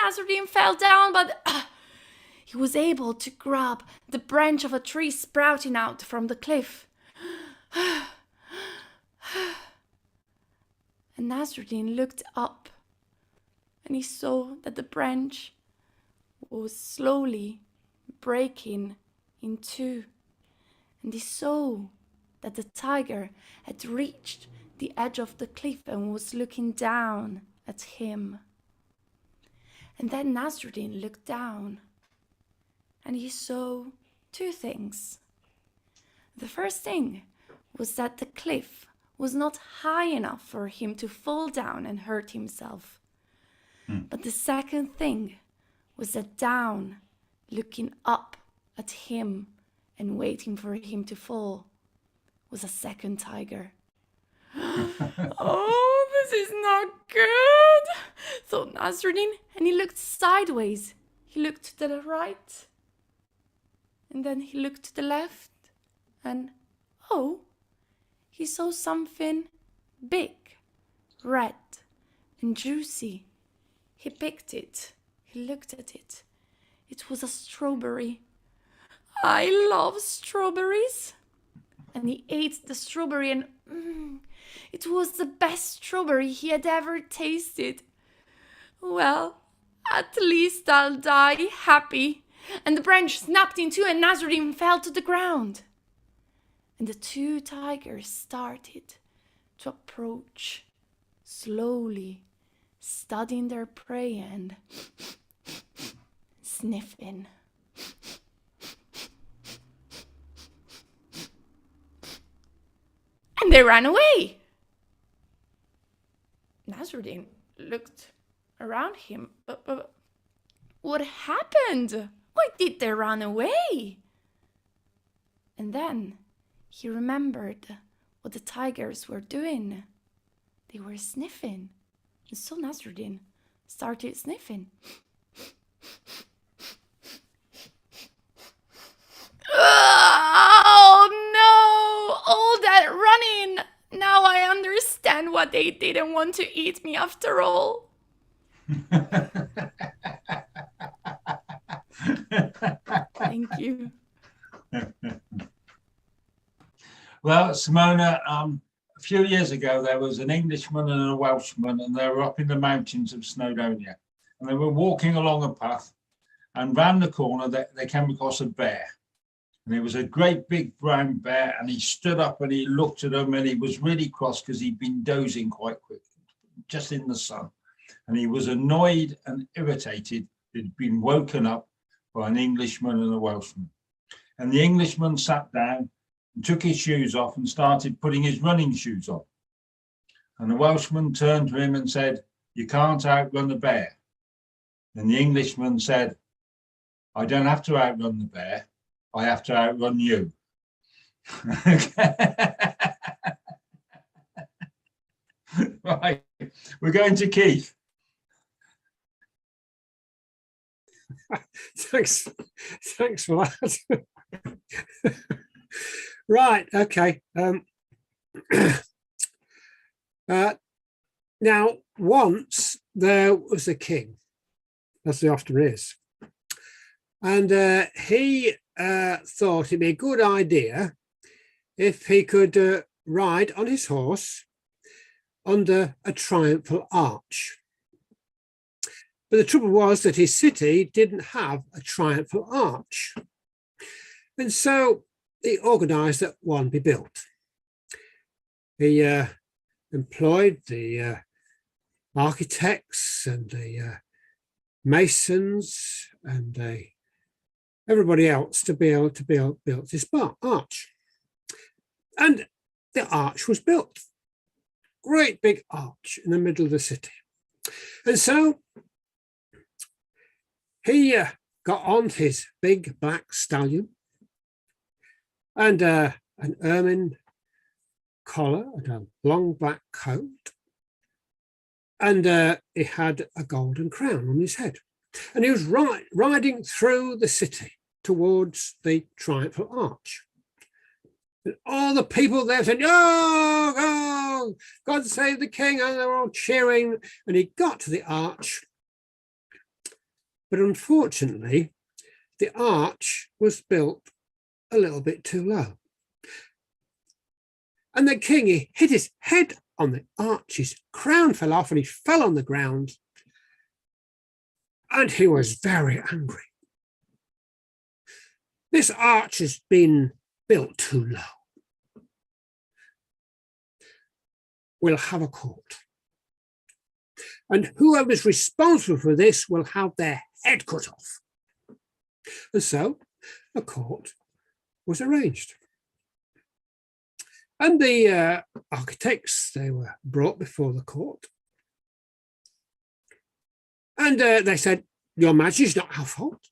Nasruddin fell down, but he was able to grab the branch of a tree sprouting out from the cliff. And Nasruddin looked up and he saw that the branch was slowly breaking in two. And he saw that the tiger had reached the edge of the cliff and was looking down at him. And then Nasruddin looked down and he saw two things. The first thing was that the cliff was not high enough for him to fall down and hurt himself. But the second thing was that down, looking up at him and waiting for him to fall, was a second tiger. Oh, this is not good, thought Nasruddin, and he looked sideways. He looked to the right, and then he looked to the left, and oh, he saw something big, red, and juicy. He picked it. He looked at it. It was a strawberry. I love strawberries. And he ate the strawberry, and it was the best strawberry he had ever tasted. Well, at least I'll die happy. And the branch snapped in two, and Nasruddin fell to the ground. And the two tigers started to approach slowly, studying their prey and sniffing. And they ran away. Nasruddin looked around him, but what happened? Why did they run away? And then he remembered what the tigers were doing. They were sniffing. And so Nasruddin started sniffing. Oh no! All that understand why they didn't want to eat me after all. Thank you. Well, Simona, a few years ago, there was an Englishman and a Welshman, and they were up in the mountains of Snowdonia. And they were walking along a path, and round the corner, they came across a bear. And it was a great big brown bear, and he stood up and he looked at them, and he was really cross because he'd been dozing quite quick, just in the sun. And he was annoyed and irritated. He'd been woken up by an Englishman and a Welshman. And the Englishman sat down and took his shoes off and started putting his running shoes on. And the Welshman turned to him and said, "You can't outrun the bear." And the Englishman said, "I don't have to outrun the bear. I have to outrun you." Right, we're going to Keith. Thanks for that. Right, okay. Now, once there was a king, as there often is, and he thought it'd be a good idea if he could ride on his horse under a triumphal arch. But the trouble was that his city didn't have a triumphal arch. And so he organised that one be built. He employed the architects and the masons and everybody else to be able to build this arch. And the arch was built. Great big arch in the middle of the city. And so he got on his big black stallion and an ermine collar and a long black coat. And he had a golden crown on his head. And he was riding through the city towards the triumphal arch. And all the people there said, "Oh, oh, God save the king," and they were all cheering. And he got to the arch. But unfortunately, the arch was built a little bit too low. And the king, he hit his head on the arch, his crown fell off and he fell on the ground. And he was very angry. This arch has been built too low. We'll have a court. And whoever's responsible for this will have their head cut off. And so a court was arranged. And the architects, they were brought before the court. And they said, "Your Majesty, it's not our fault.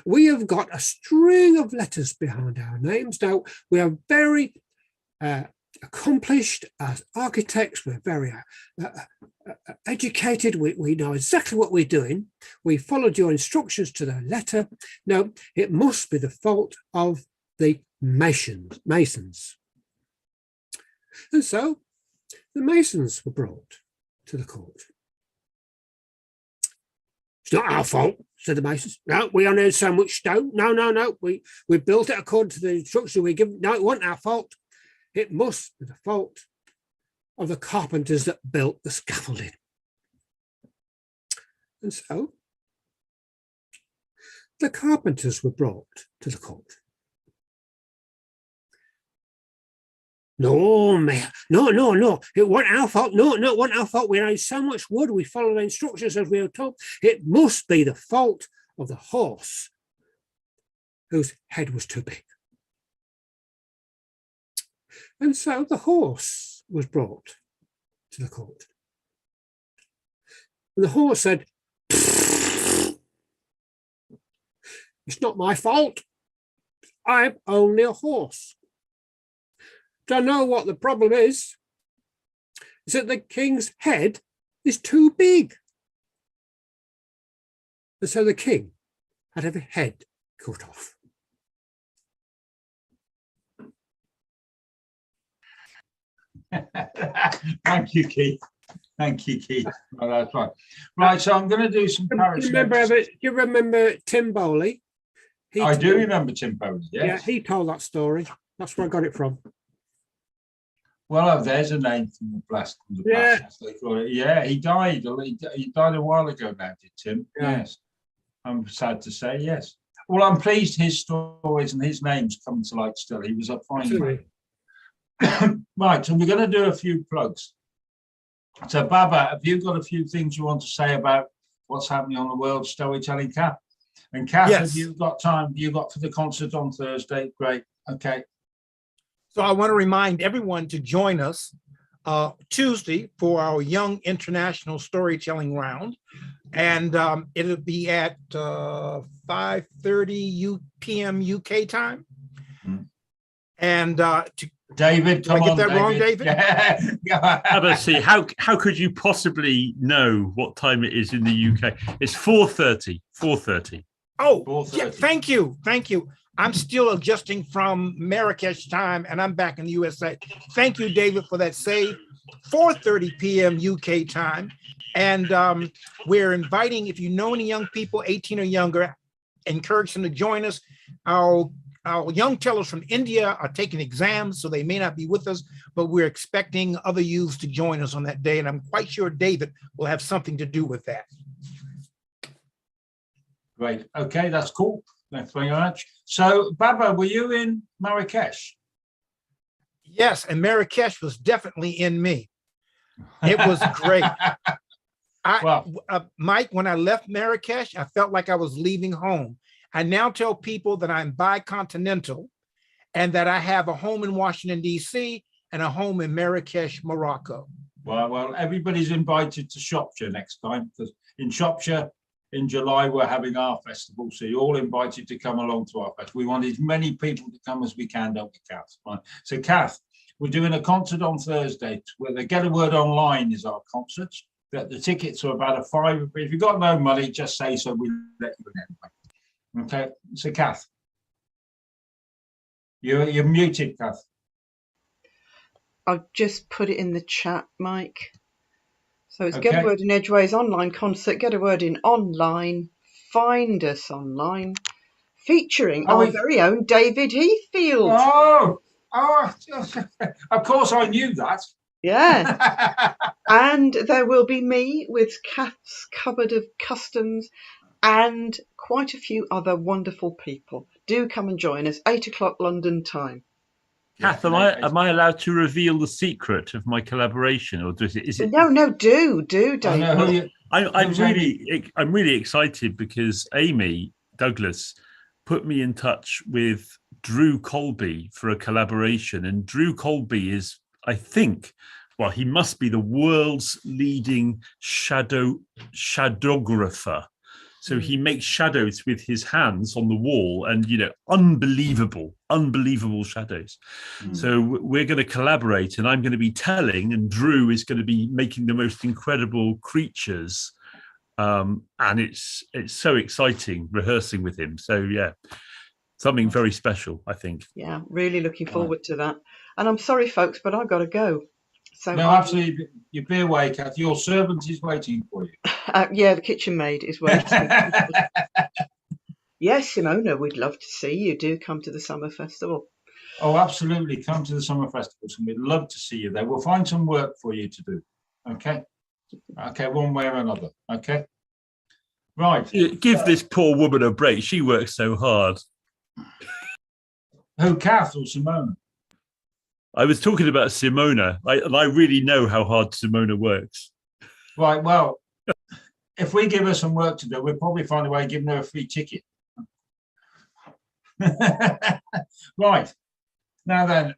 We have got a string of letters behind our names. Now, we are very accomplished as architects. We're very educated. We know exactly what we're doing. We followed your instructions to the letter. No, it must be the fault of the masons." And so the masons were brought to the court. "It's not our fault," said the masons. "No, we only had so much stone. No. We built it according to the instructions we give. No, it wasn't our fault. It must be the fault of the carpenters that built the scaffolding." And so the carpenters were brought to the court. "No, Mayor, no, it wasn't our fault. No, it wasn't our fault. We had so much wood, we followed the instructions as we were told. It must be the fault of the horse whose head was too big." And so the horse was brought to the court. And the horse said, "It's not my fault. I'm only a horse. I know what the problem is. It's that the king's head is too big." And so the king had every head cut off. Thank you, Keith. Thank you, Keith. Oh, that's right. Right, so I'm going to do some Do parachutes. you remember Tim Bowley? I do remember Tim Bowley, yes. Yeah, he told that story. That's where I got it from. Well, there's a name from the blast. Yeah. As they call it. Yeah, he died. He died a while ago now, did Tim? Yeah. Yes. I'm sad to say, yes. Well, I'm pleased his stories and his name's come to light still. He was a fine man. Right, so we're going to do a few plugs. So, Baba, have you got a few things you want to say about what's happening on the World Storytelling Cap? And Kath, Yes. have you got time? You got for the concert on Thursday? Great. Okay. So I want to remind everyone to join us Tuesday for our Young International Storytelling Round. And it'll be at 5:30 p.m. UK time. And David, did I get that wrong, David? Yeah. See, how could you possibly know what time it is in the UK? It's 4:30. 4:30. Oh, 4:30. yeah, thank you. I'm still adjusting from Marrakesh time, and I'm back in the USA. Thank you, David, for that save. 4:30 p.m. UK time. And we're inviting, if you know any young people, 18 or younger, encourage them to join us. Our young tellers from India are taking exams, so they may not be with us, but we're expecting other youths to join us on that day. And I'm quite sure David will have something to do with that. Great. Okay, that's cool. Thanks very much. So, Baba, were you in Marrakesh? Yes, and Marrakesh was definitely in me. It was great. Mike, when I left Marrakesh, I felt like I was leaving home. I now tell people that I'm bicontinental and that I have a home in Washington, D.C. and a home in Marrakesh, Morocco. Well, everybody's invited to Shropshire next time, because in Shropshire, in July, we're having our festival. So you're all invited to come along to our festival. We want as many people to come as we can, don't we, Kath? Right. So, Kath, we're doing a concert on Thursday where the Get a Word Online is our concert. The tickets are about £5. If you've got no money, just say so. We'll let you in anyway. Okay. So, Kath, you're muted, Kath. I've just put it in the chat, Mike. So it's Get a Word in Edgeways online concert, Get a Word in online, find us online, featuring our very own David Heathfield. Oh, of course I knew that. Yeah. And there will be me with Kath's Cupboard of Customs and quite a few other wonderful people. Do come and join us, 8 o'clock London time. Kath, am I allowed to reveal the secret of my collaboration, or is it? No, do, David. I'm really excited because Amy Douglas put me in touch with Drew Colby for a collaboration, and Drew Colby is, I think, well, he must be the world's leading shadowgrapher. So he makes shadows with his hands on the wall, and unbelievable shadows. So we're going to collaborate, and I'm going to be telling, and Drew is going to be making the most incredible creatures. And it's so exciting rehearsing with him. So yeah, something very special, I think. Yeah, really looking forward to that. And I'm sorry, folks, but I've got to go. So no, absolutely. You be away, Kath. Your servant is waiting for you. Yeah, the kitchen maid is waiting. Yes, Simona, we'd love to see you. Do come to the summer festival. Oh, absolutely. Come to the summer festivals, and we'd love to see you there. We'll find some work for you to do. Okay. Okay, one way or another. Okay. Right. Give this poor woman a break. She works so hard. Who, Kath or Simona? I was talking about Simona, and I really know how hard Simona works. Right, well, if we give her some work to do, we'll probably find a way of giving her a free ticket. Right, now then,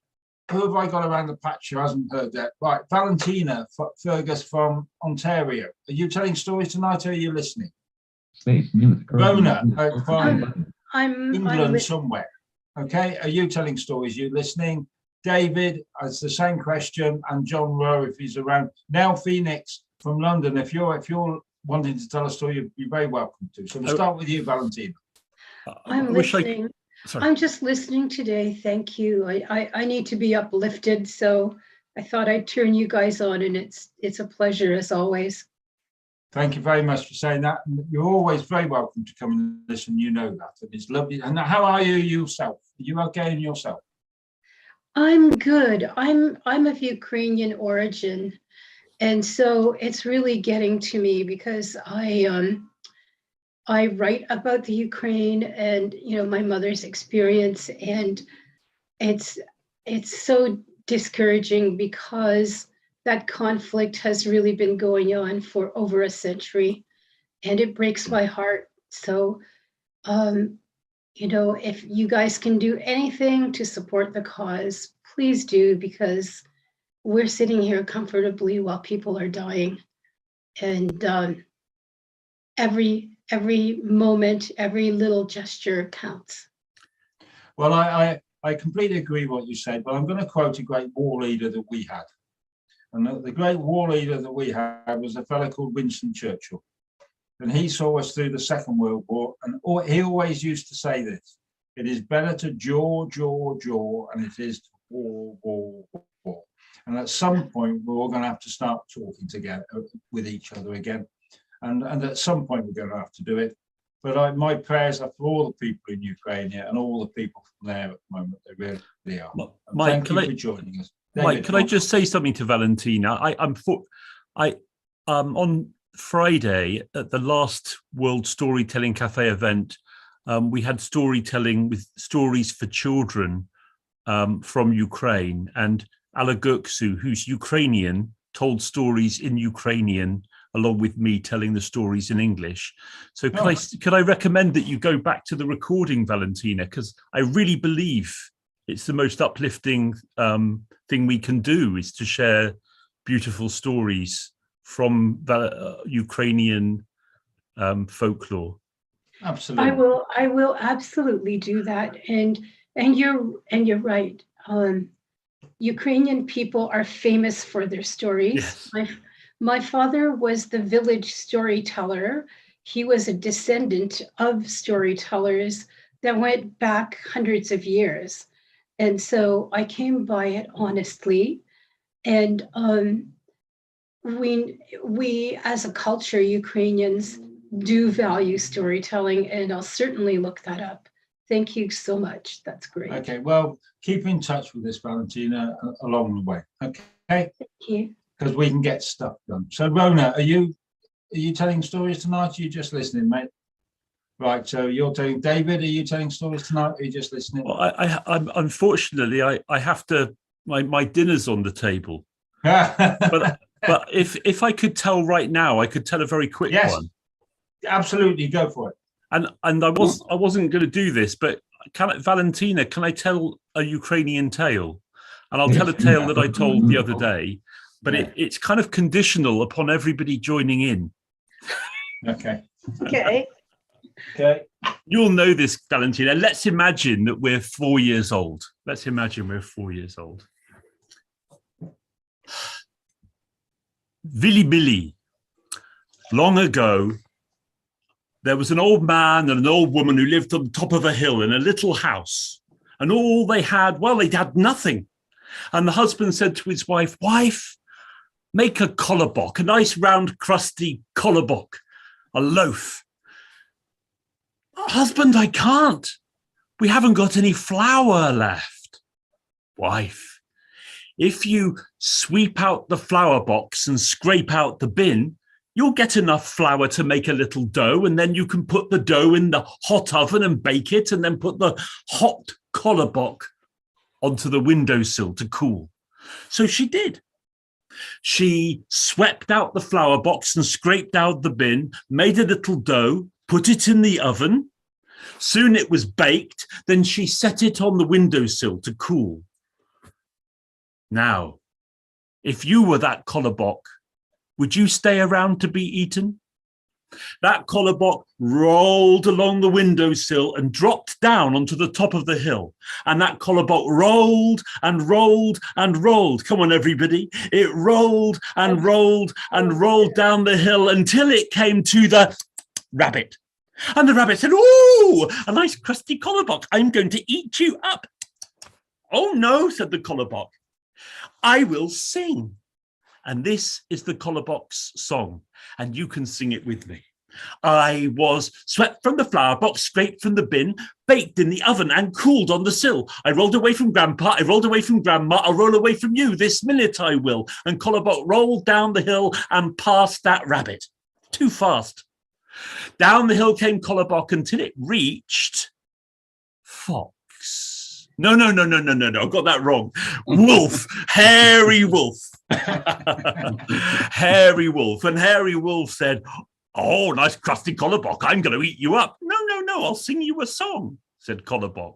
who have I got around the patch who hasn't heard that? Right, Valentina Fergus from Ontario. Are you telling stories tonight, or are you listening? Rona from England somewhere. Okay, are you telling stories? You listening? David, it's the same question, and John Rowe, if he's around. Nell Phoenix from London, if you're wanting to tell a story, you're very welcome to. So we'll start with you, Valentina. I'm listening. I'm just listening today. Thank you. I need to be uplifted, so I thought I'd turn you guys on, and it's a pleasure as always. Thank you very much for saying that. You're always very welcome to come and listen. You know that. And it's lovely. And how are you yourself? Are you okay in yourself? I'm good. I'm of Ukrainian origin, and so it's really getting to me because I write about the Ukraine and my mother's experience, and it's so discouraging because that conflict has really been going on for over a century, and it breaks my heart. So, if you guys can do anything to support the cause, please do, because we're sitting here comfortably while people are dying. And every moment, every little gesture counts. Well, I completely agree with what you said, but I'm going to quote a great war leader that we had. And the great war leader that we had was a fellow called Winston Churchill. And he saw us through the Second World War. And he always used to say this: it is better to jaw, and it is to war. And at some point, we're all going to have to start talking together with each other again. And at some point, we're going to have to do it. But my prayers are for all the people in Ukraine and all the people from there at the moment. They really are. Mike, thank you for joining us. Mike, could I just say something to Valentina? On Friday at the last World Storytelling Cafe event, we had storytelling with stories for children from Ukraine, and Alla Gurksu, who's Ukrainian, told stories in Ukrainian along with me telling the stories in English. So could I recommend that you go back to the recording, Valentina, because I really believe it's the most uplifting thing we can do, is to share beautiful stories from Ukrainian folklore. Absolutely. I will absolutely do that. And you're right. Ukrainian people are famous for their stories. Yes. My father was the village storyteller. He was a descendant of storytellers that went back hundreds of years. And so I came by it honestly. And we as a culture, Ukrainians, do value storytelling, and I'll certainly look that up. Thank you so much. That's great. Okay, well, keep in touch with this, Valentina, along the way. Okay. Thank you. Because we can get stuff done. So, Rona, are you telling stories tonight? Or are you just listening, mate? Right. So you're telling. David, are you telling stories tonight? Or are you just listening? Well, I'm unfortunately I have to. My dinner's on the table. but if I could tell right now, I could tell a very quick one. Absolutely, go for it. And I wasn't going to do this, but Valentina, can I tell a Ukrainian tale? And I'll tell a tale that I told the other day, but it's kind of conditional upon everybody joining in. Okay. Okay. Okay. You'll know this, Valentina. Let's imagine that we're 4 years old. Let's imagine we're 4 years old. Billy. Long ago, there was an old man and an old woman who lived on the top of a hill in a little house. And all they had, well, they had nothing. And the husband said to his wife, "Wife, make a kolobok, a nice round crusty kolobok, a loaf." "Husband, I can't. We haven't got any flour left." "Wife, if you sweep out the flour box and scrape out the bin, you'll get enough flour to make a little dough, and then you can put the dough in the hot oven and bake it, and then put the hot kolobok onto the windowsill to cool." So she did. She swept out the flour box and scraped out the bin, made a little dough, put it in the oven. Soon it was baked. Then she set it on the windowsill to cool. Now, if you were that kolobok, would you stay around to be eaten? That kolobok rolled along the windowsill and dropped down onto the top of the hill. And that kolobok rolled and rolled and rolled. Come on, everybody. It rolled and rolled and rolled down the hill until it came to the rabbit. And the rabbit said, "Ooh, a nice crusty kolobok. I'm going to eat you up." "Oh, no," said the kolobok. I will sing. And this is the Collarbox song, and you can sing it with me. I was swept from the flower box, scraped from the bin, baked in the oven and cooled on the sill. I rolled away from Grandpa, I rolled away from Grandma, I'll roll away from you this minute I will. And Collarbox rolled down the hill and past that rabbit. Too fast. Down the hill came Collarbox until it reached Fox. No, I got that wrong. Wolf, hairy wolf. Hairy wolf. And hairy wolf said, oh, nice crusty Collarbox, I'm going to eat you up. No, I'll sing you a song, said Collarbox.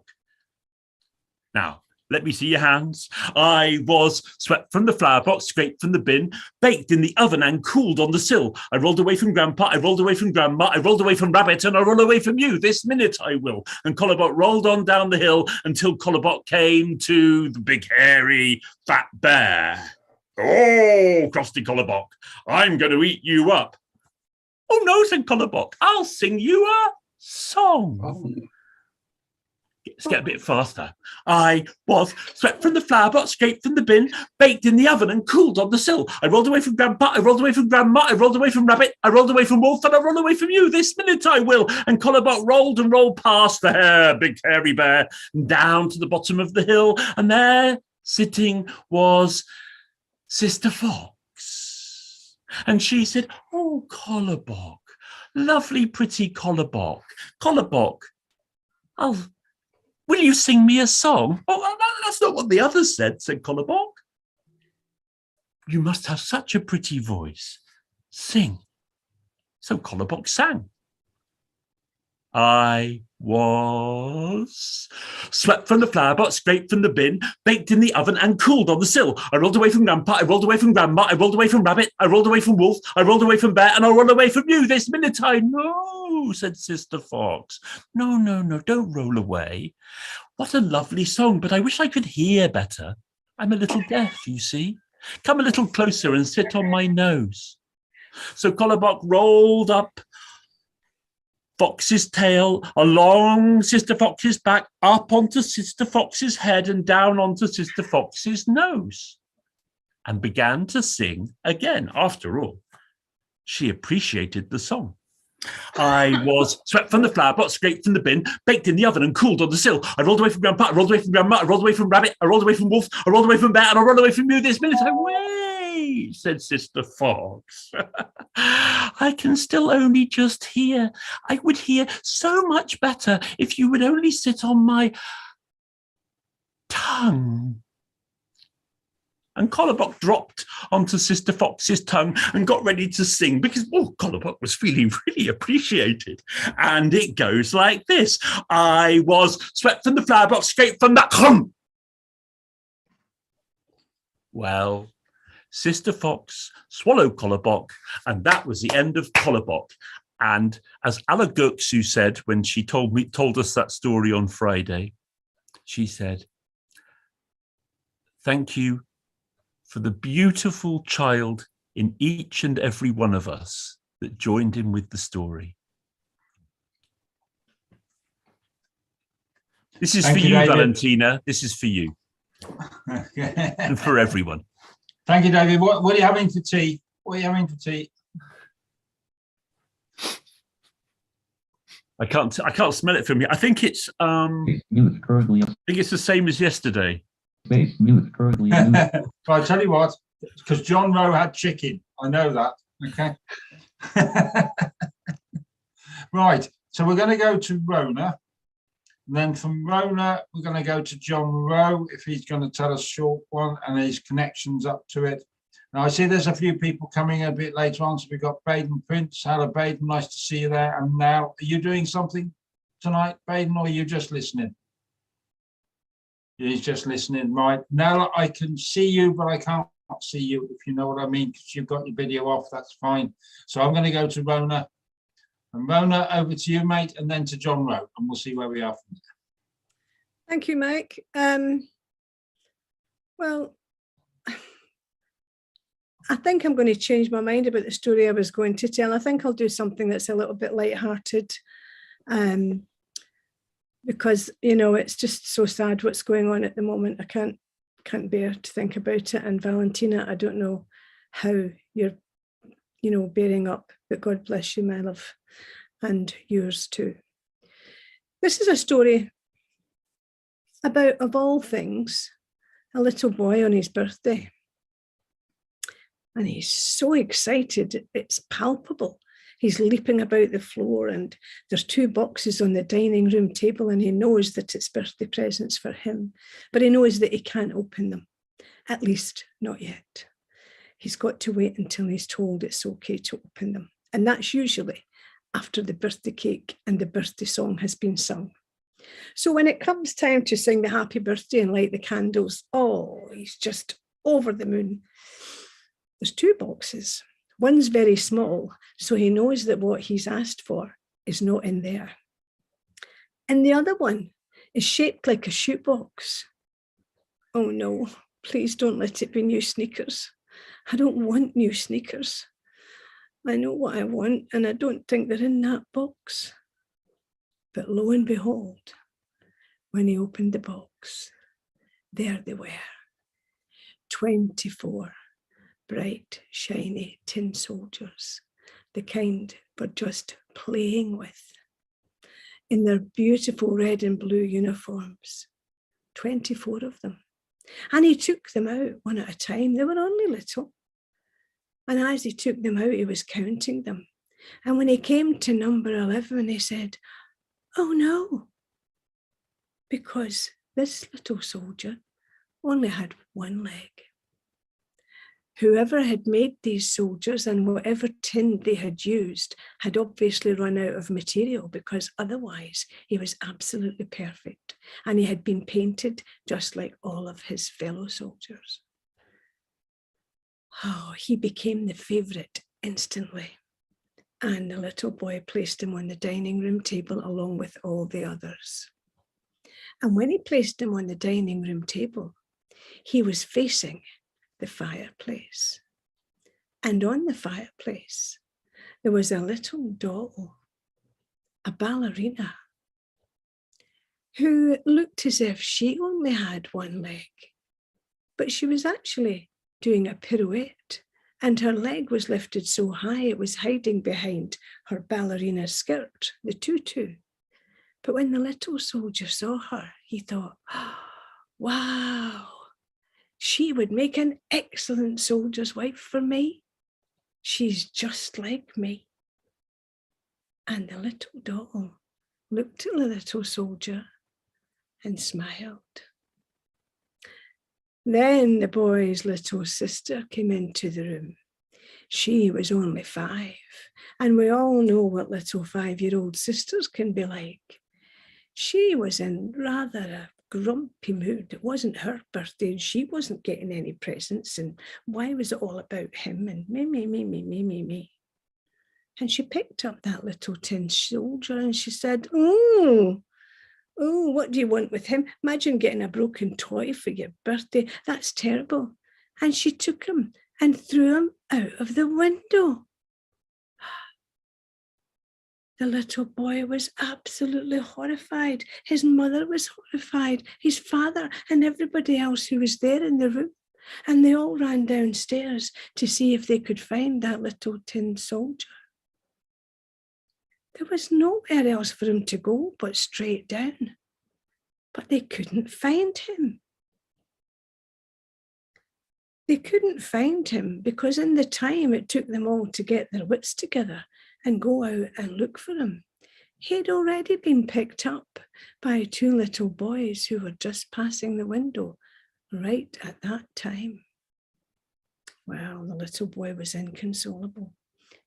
Now, let me see your hands. I was swept from the flower box, scraped from the bin, baked in the oven and cooled on the sill. I rolled away from Grandpa, I rolled away from Grandma, I rolled away from Rabbit, and I roll away from you this minute I will. And Collarbox rolled on down the hill until Collarbox came to the big hairy fat bear. Oh, crusty Collarbox, I'm going to eat you up. Oh no, said Collarbox, I'll sing you a song. Oh. Let's get a bit faster. I was swept from the flower box, scraped from the bin, baked in the oven and cooled on the sill. I rolled away from Grandpa, I rolled away from Grandma, I rolled away from Rabbit, I rolled away from Wolf, and I roll away from you this minute I will. And Collarbox rolled and rolled past the big hairy bear, down to the bottom of the hill, and there sitting was Sister Fox. And she said, oh, Collarbox, lovely pretty Collarbox, will you sing me a song? Oh, that's not what the others said Collarbox. You must have such a pretty voice. Sing. So Collarbox sang. I was swept from the flower box, scraped from the bin, baked in the oven and cooled on the sill. I rolled away from Grandpa, I rolled away from Grandma, I rolled away from Rabbit, I rolled away from Wolf, I rolled away from Bear, and I'll roll away from you this minute I know, said Sister Fox. No, don't roll away. What a lovely song, but I wish I could hear better. I'm a little deaf, you see. Come a little closer and sit on my nose. So Collarbox rolled up Fox's tail, along Sister Fox's back, up onto Sister Fox's head and down onto Sister Fox's nose, and began to sing again. After all, she appreciated the song. I was swept from the flower box, scraped from the bin, baked in the oven and cooled on the sill. I rolled away from Grandpa, I rolled away from Grandma, I rolled away from Rabbit, I rolled away from Wolf, I rolled away from Bear, and I rolled away from you this minute. Away, said Sister Fox. I can still only just hear. I would hear so much better if you would only sit on my tongue. And Collarbox dropped onto Sister Fox's tongue and got ready to sing because, Collarbox was feeling really appreciated. And it goes like this. I was swept from the flower box, scraped from that. Well, Sister Fox swallowed Collarbox, and that was the end of Collarbox. And as Alla Gurksu said when she told us that story on Friday, she said, thank you for the beautiful child in each and every one of us that joined in with the story. This is for you, Valentina. This is for you. And for everyone. Thank you, David. What are you having for tea? What are you having for tea? I can't smell it from here. I think it's the same as yesterday. Well, I'll tell you what, because John Rowe had chicken. I know that. Okay. Right. So we're going to go to Rona. And then from Rona, we're going to go to John Rowe, if he's going to tell us a short one and his connections up to it. Now, I see there's a few people coming a bit later on. So we've got Baden Prince. Hello, Baden. Nice to see you there. And now, are you doing something tonight, Baden, or are you just listening? He's just listening. Right. Now I can see you, but I can't see you, if you know what I mean, because you've got your video off. That's fine. So I'm going to go to Rona. And Rona, over to you, mate, and then to John Rowe, and we'll see where we are from there. Thank you, Mike. Well, I think I'm going to change my mind about the story I was going to tell. I think I'll do something that's a little bit lighthearted, because, you know, it's just so sad what's going on at the moment. I can't can't bear to think about it. And Valentina, I don't know how you're, bearing up, but God bless you, my love, and yours too. This is a story about, of all things, a little boy on his birthday. And he's so excited, it's palpable. He's leaping about the floor, and there's 2 boxes on the dining room table, and he knows that it's birthday presents for him, but he knows that he can't open them, at least not yet. He's got to wait until he's told it's okay to open them. And that's usually after the birthday cake and the birthday song has been sung. So when it comes time to sing the happy birthday and light the candles, oh, he's just over the moon. There's 2 boxes. One's very small, so he knows that what he's asked for is not in there. And the other one is shaped like a shoebox. Oh no, please don't let it be new sneakers. I don't want new sneakers. I know what I want, and I don't think they're in that box. But lo and behold, when he opened the box, there they were, 24 bright, shiny tin soldiers, the kind for just playing with, in their beautiful red and blue uniforms, 24 of them. And he took them out one at a time. They were only little. And as he took them out, he was counting them. And when he came to number 11, he said, oh no, because this little soldier only had one leg. Whoever had made these soldiers and whatever tin they had used had obviously run out of material, because otherwise he was absolutely perfect. And he had been painted just like all of his fellow soldiers. Oh, he became the favourite instantly. And the little boy placed him on the dining room table along with all the others. And when he placed him on the dining room table, he was facing the fireplace. And on the fireplace, there was a little doll, a ballerina, who looked as if she only had one leg, but she was actually doing a pirouette, and her leg was lifted so high it was hiding behind her ballerina skirt, the tutu. But when the little soldier saw her, he thought, oh, wow, she would make an excellent soldier's wife for me. She's just like me. And the little doll looked at the little soldier and smiled. Then the boy's little sister came into the room. She was only 5, and we all know what little 5-year-old sisters can be like. She was in rather a grumpy mood. It wasn't her birthday, and she wasn't getting any presents, and why was it all about him, and me. And she picked up that little tin soldier and she said, oh, what do you want with him? Imagine getting a broken toy for your birthday. That's terrible. And she took him and threw him out of the window. The little boy was absolutely horrified. His mother was horrified, his father and everybody else who was there in the room. And they all ran downstairs to see if they could find that little tin soldier. There was nowhere else for him to go but straight down. But they couldn't find him. They couldn't find him because in the time it took them all to get their wits together and go out and look for him, he'd already been picked up by 2 little boys who were just passing the window right at that time. Well, the little boy was inconsolable.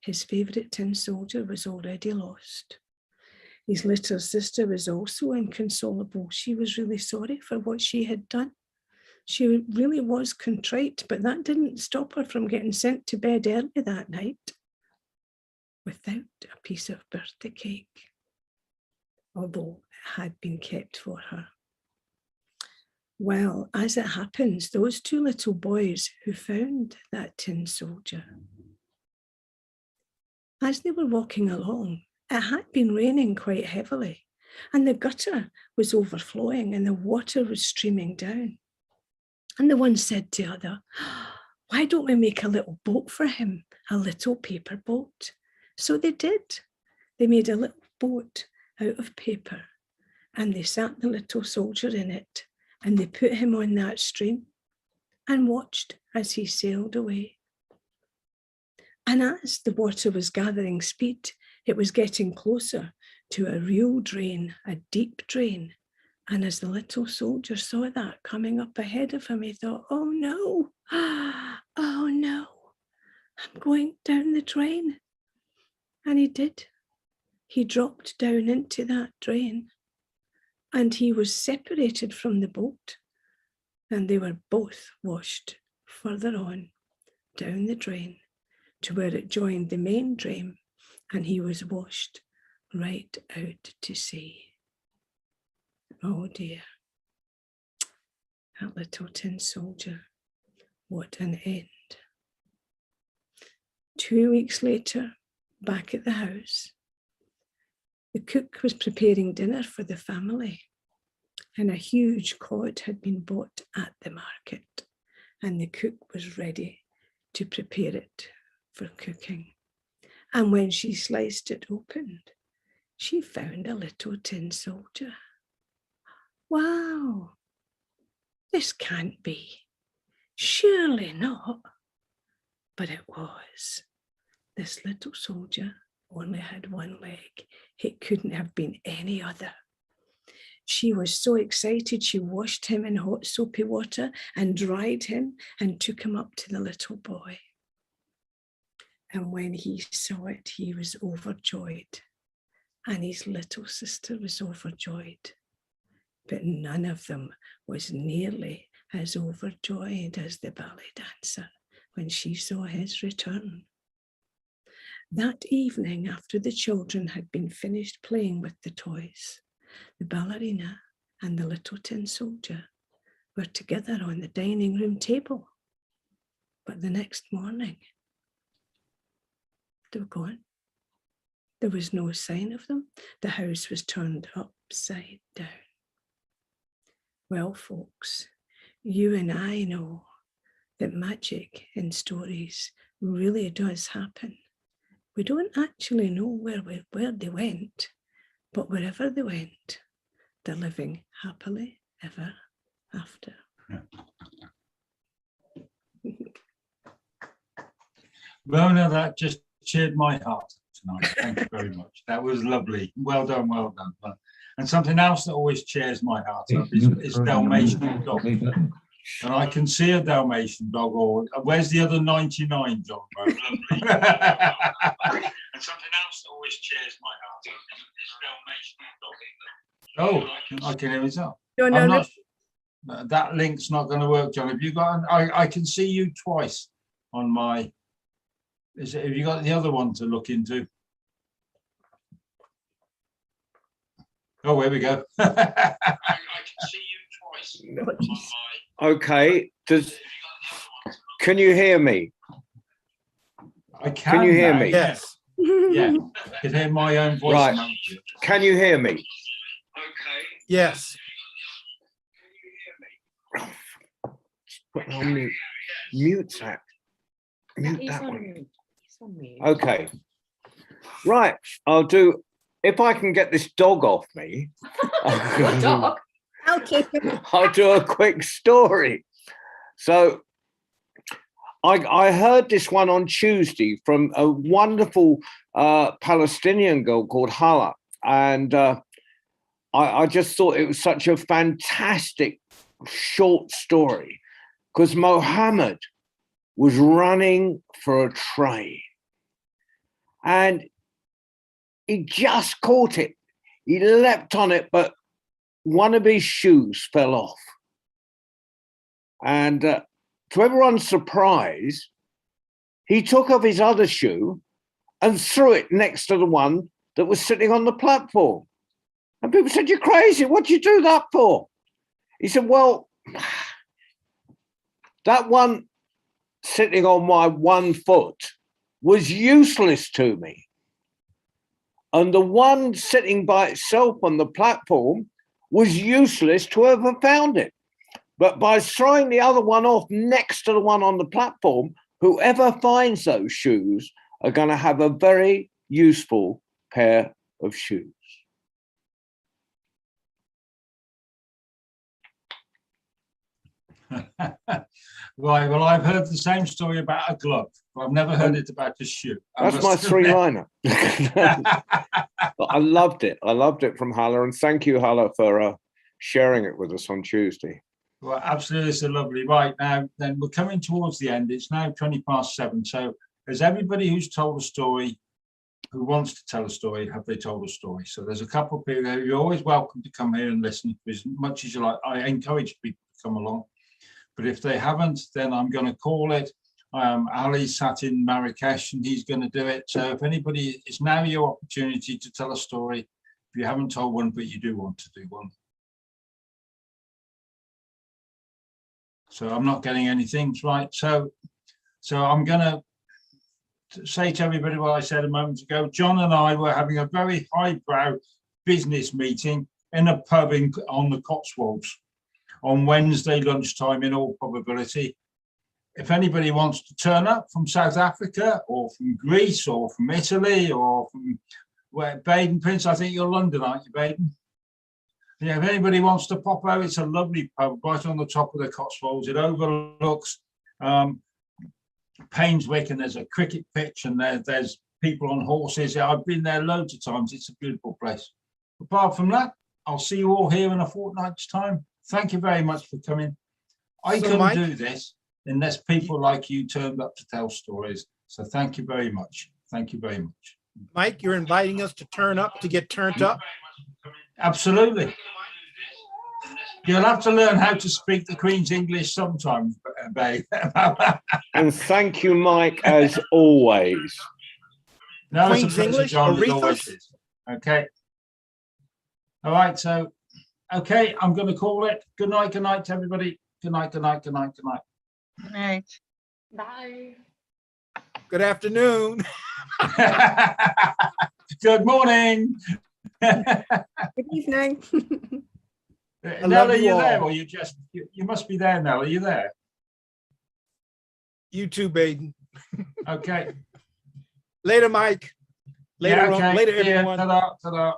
His favourite tin soldier was already lost. His little sister was also inconsolable. She was really sorry for what she had done. She really was contrite, but that didn't stop her from getting sent to bed early that night without a piece of birthday cake, although it had been kept for her. Well, as it happens, those 2 little boys who found that tin soldier, as they were walking along, it had been raining quite heavily, and the gutter was overflowing and the water was streaming down. And the one said to the other, why don't we make a little boat for him, a little paper boat? So they did. They made a little boat out of paper, and they sat the little soldier in it, and they put him on that stream and watched as he sailed away. And as the water was gathering speed, it was getting closer to a real drain, a deep drain. And as the little soldier saw that coming up ahead of him, he thought, oh no, oh no, I'm going down the drain. And he did. He dropped down into that drain, and he was separated from the boat, and they were both washed further on down the drain to where it joined the main drain, and he was washed right out to sea. Oh dear, that little tin soldier, what an end. 2 weeks later, back at the house, the cook was preparing dinner for the family, and a huge cod had been bought at the market, and the cook was ready to prepare it for cooking. And when she sliced it open, she found a little tin soldier. Wow, this can't be. Surely not. But it was. This little soldier only had one leg. It couldn't have been any other. She was so excited, she washed him in hot soapy water and dried him and took him up to the little boy. And when he saw it, he was overjoyed. And his little sister was overjoyed. But none of them was nearly as overjoyed as the ballet dancer when she saw his return. That evening, after the children had been finished playing with the toys, the ballerina and the little tin soldier were together on the dining room table. But the next morning, they were gone. There was no sign of them. The house was turned upside down. Well, folks, you and I know that magic in stories really does happen. We don't actually know where they went, but wherever they went, they're living happily ever after. Rona, that just cheered my heart tonight. Thank you very much. That was lovely. Well done, well done. And something else that always cheers my heart up is Dalmatian dog. And I can see a Dalmatian dog, or where's the other 99, John? And something else that always cheers my heart up is Dalmatian dog. Oh, I can hear myself. That link's not going to work, John. Have you got? I can see you twice on my. Have you got the other one to look into? Oh, here we go. I can see you twice. Okay. Can you hear me? I can. Can you hear me? Yes. Yeah. I can hear my own voice. Right. Can you hear me? Okay. Yes. Put it on mute. Mute that. Mute that one. Okay. Right. I'll do. If I can get this dog off me, Dog. I'll do a quick story. So I heard this one on Tuesday from a wonderful Palestinian girl called Hala. And I just thought it was such a fantastic short story because Mohammed was running for a train and he just caught it. He leapt on it, but one of his shoes fell off. And to everyone's surprise, he took off his other shoe and threw it next to the one that was sitting on the platform. And people said, "You're crazy. What'd you do that for?" He said, "Well, that one sitting on my one foot was useless to me. And the one sitting by itself on the platform was useless to whoever found it. But by throwing the other one off next to the one on the platform, whoever finds those shoes are going to have a very useful pair of shoes. Right, well, I've heard the same story about a glove, but I've never heard it about a shoe. That's my three-liner. I loved it. I loved it from Hala, and thank you, Hala, for sharing it with us on Tuesday. Well, absolutely, it's lovely. Right, now, then we're coming towards the end. It's now 7:20. So has everybody who's told a story, who wants to tell a story, have they told a story? So there's a couple of people there. You're always welcome to come here and listen as much as you like. I encourage people to come along. But if they haven't, then I'm going to call it. Ali sat in Marrakesh and he's going to do it. So if anybody, it's now your opportunity to tell a story. If you haven't told one, but you do want to do one. So I'm not getting anything right. So I'm going to say to everybody what I said a moment ago. John and I were having a very highbrow business meeting in a pub on the Cotswolds on Wednesday lunchtime, in all probability. If anybody wants to turn up from South Africa or from Greece or from Italy or from Baden, Prince, I think you're London, aren't you, Baden? Yeah, if anybody wants to pop out, it's a lovely pub right on the top of the Cotswolds. It overlooks Painswick, and there's a cricket pitch, and there's people on horses. I've been there loads of times. It's a beautiful place. Apart from that, I'll see you all here in a fortnight's time. Thank you very much for coming. I couldn't do this unless people like you turned up to tell stories. So thank you very much. Thank you very much. Mike, you're inviting us to turn up, to get turned up? Absolutely. You'll have to learn how to speak the Queen's English sometimes, babe. And thank you, Mike, as always. No, Queen's English, Aretha's? Okay. All right, so, okay, I'm going to call it. Good night to everybody. Good night, good night, good night, good night. Good night. Bye. Good afternoon. Good morning. Good evening. Nell, are you there? Or you must be there, Nell. Are you there? You too, Baden. Okay. Later, Mike. Later, yeah, okay. Later, yeah, everyone. Ta-da, ta-da.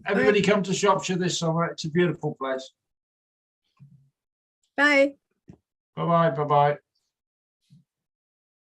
Everybody come to Shropshire this summer. It's a beautiful place. Bye. Bye-bye, bye-bye.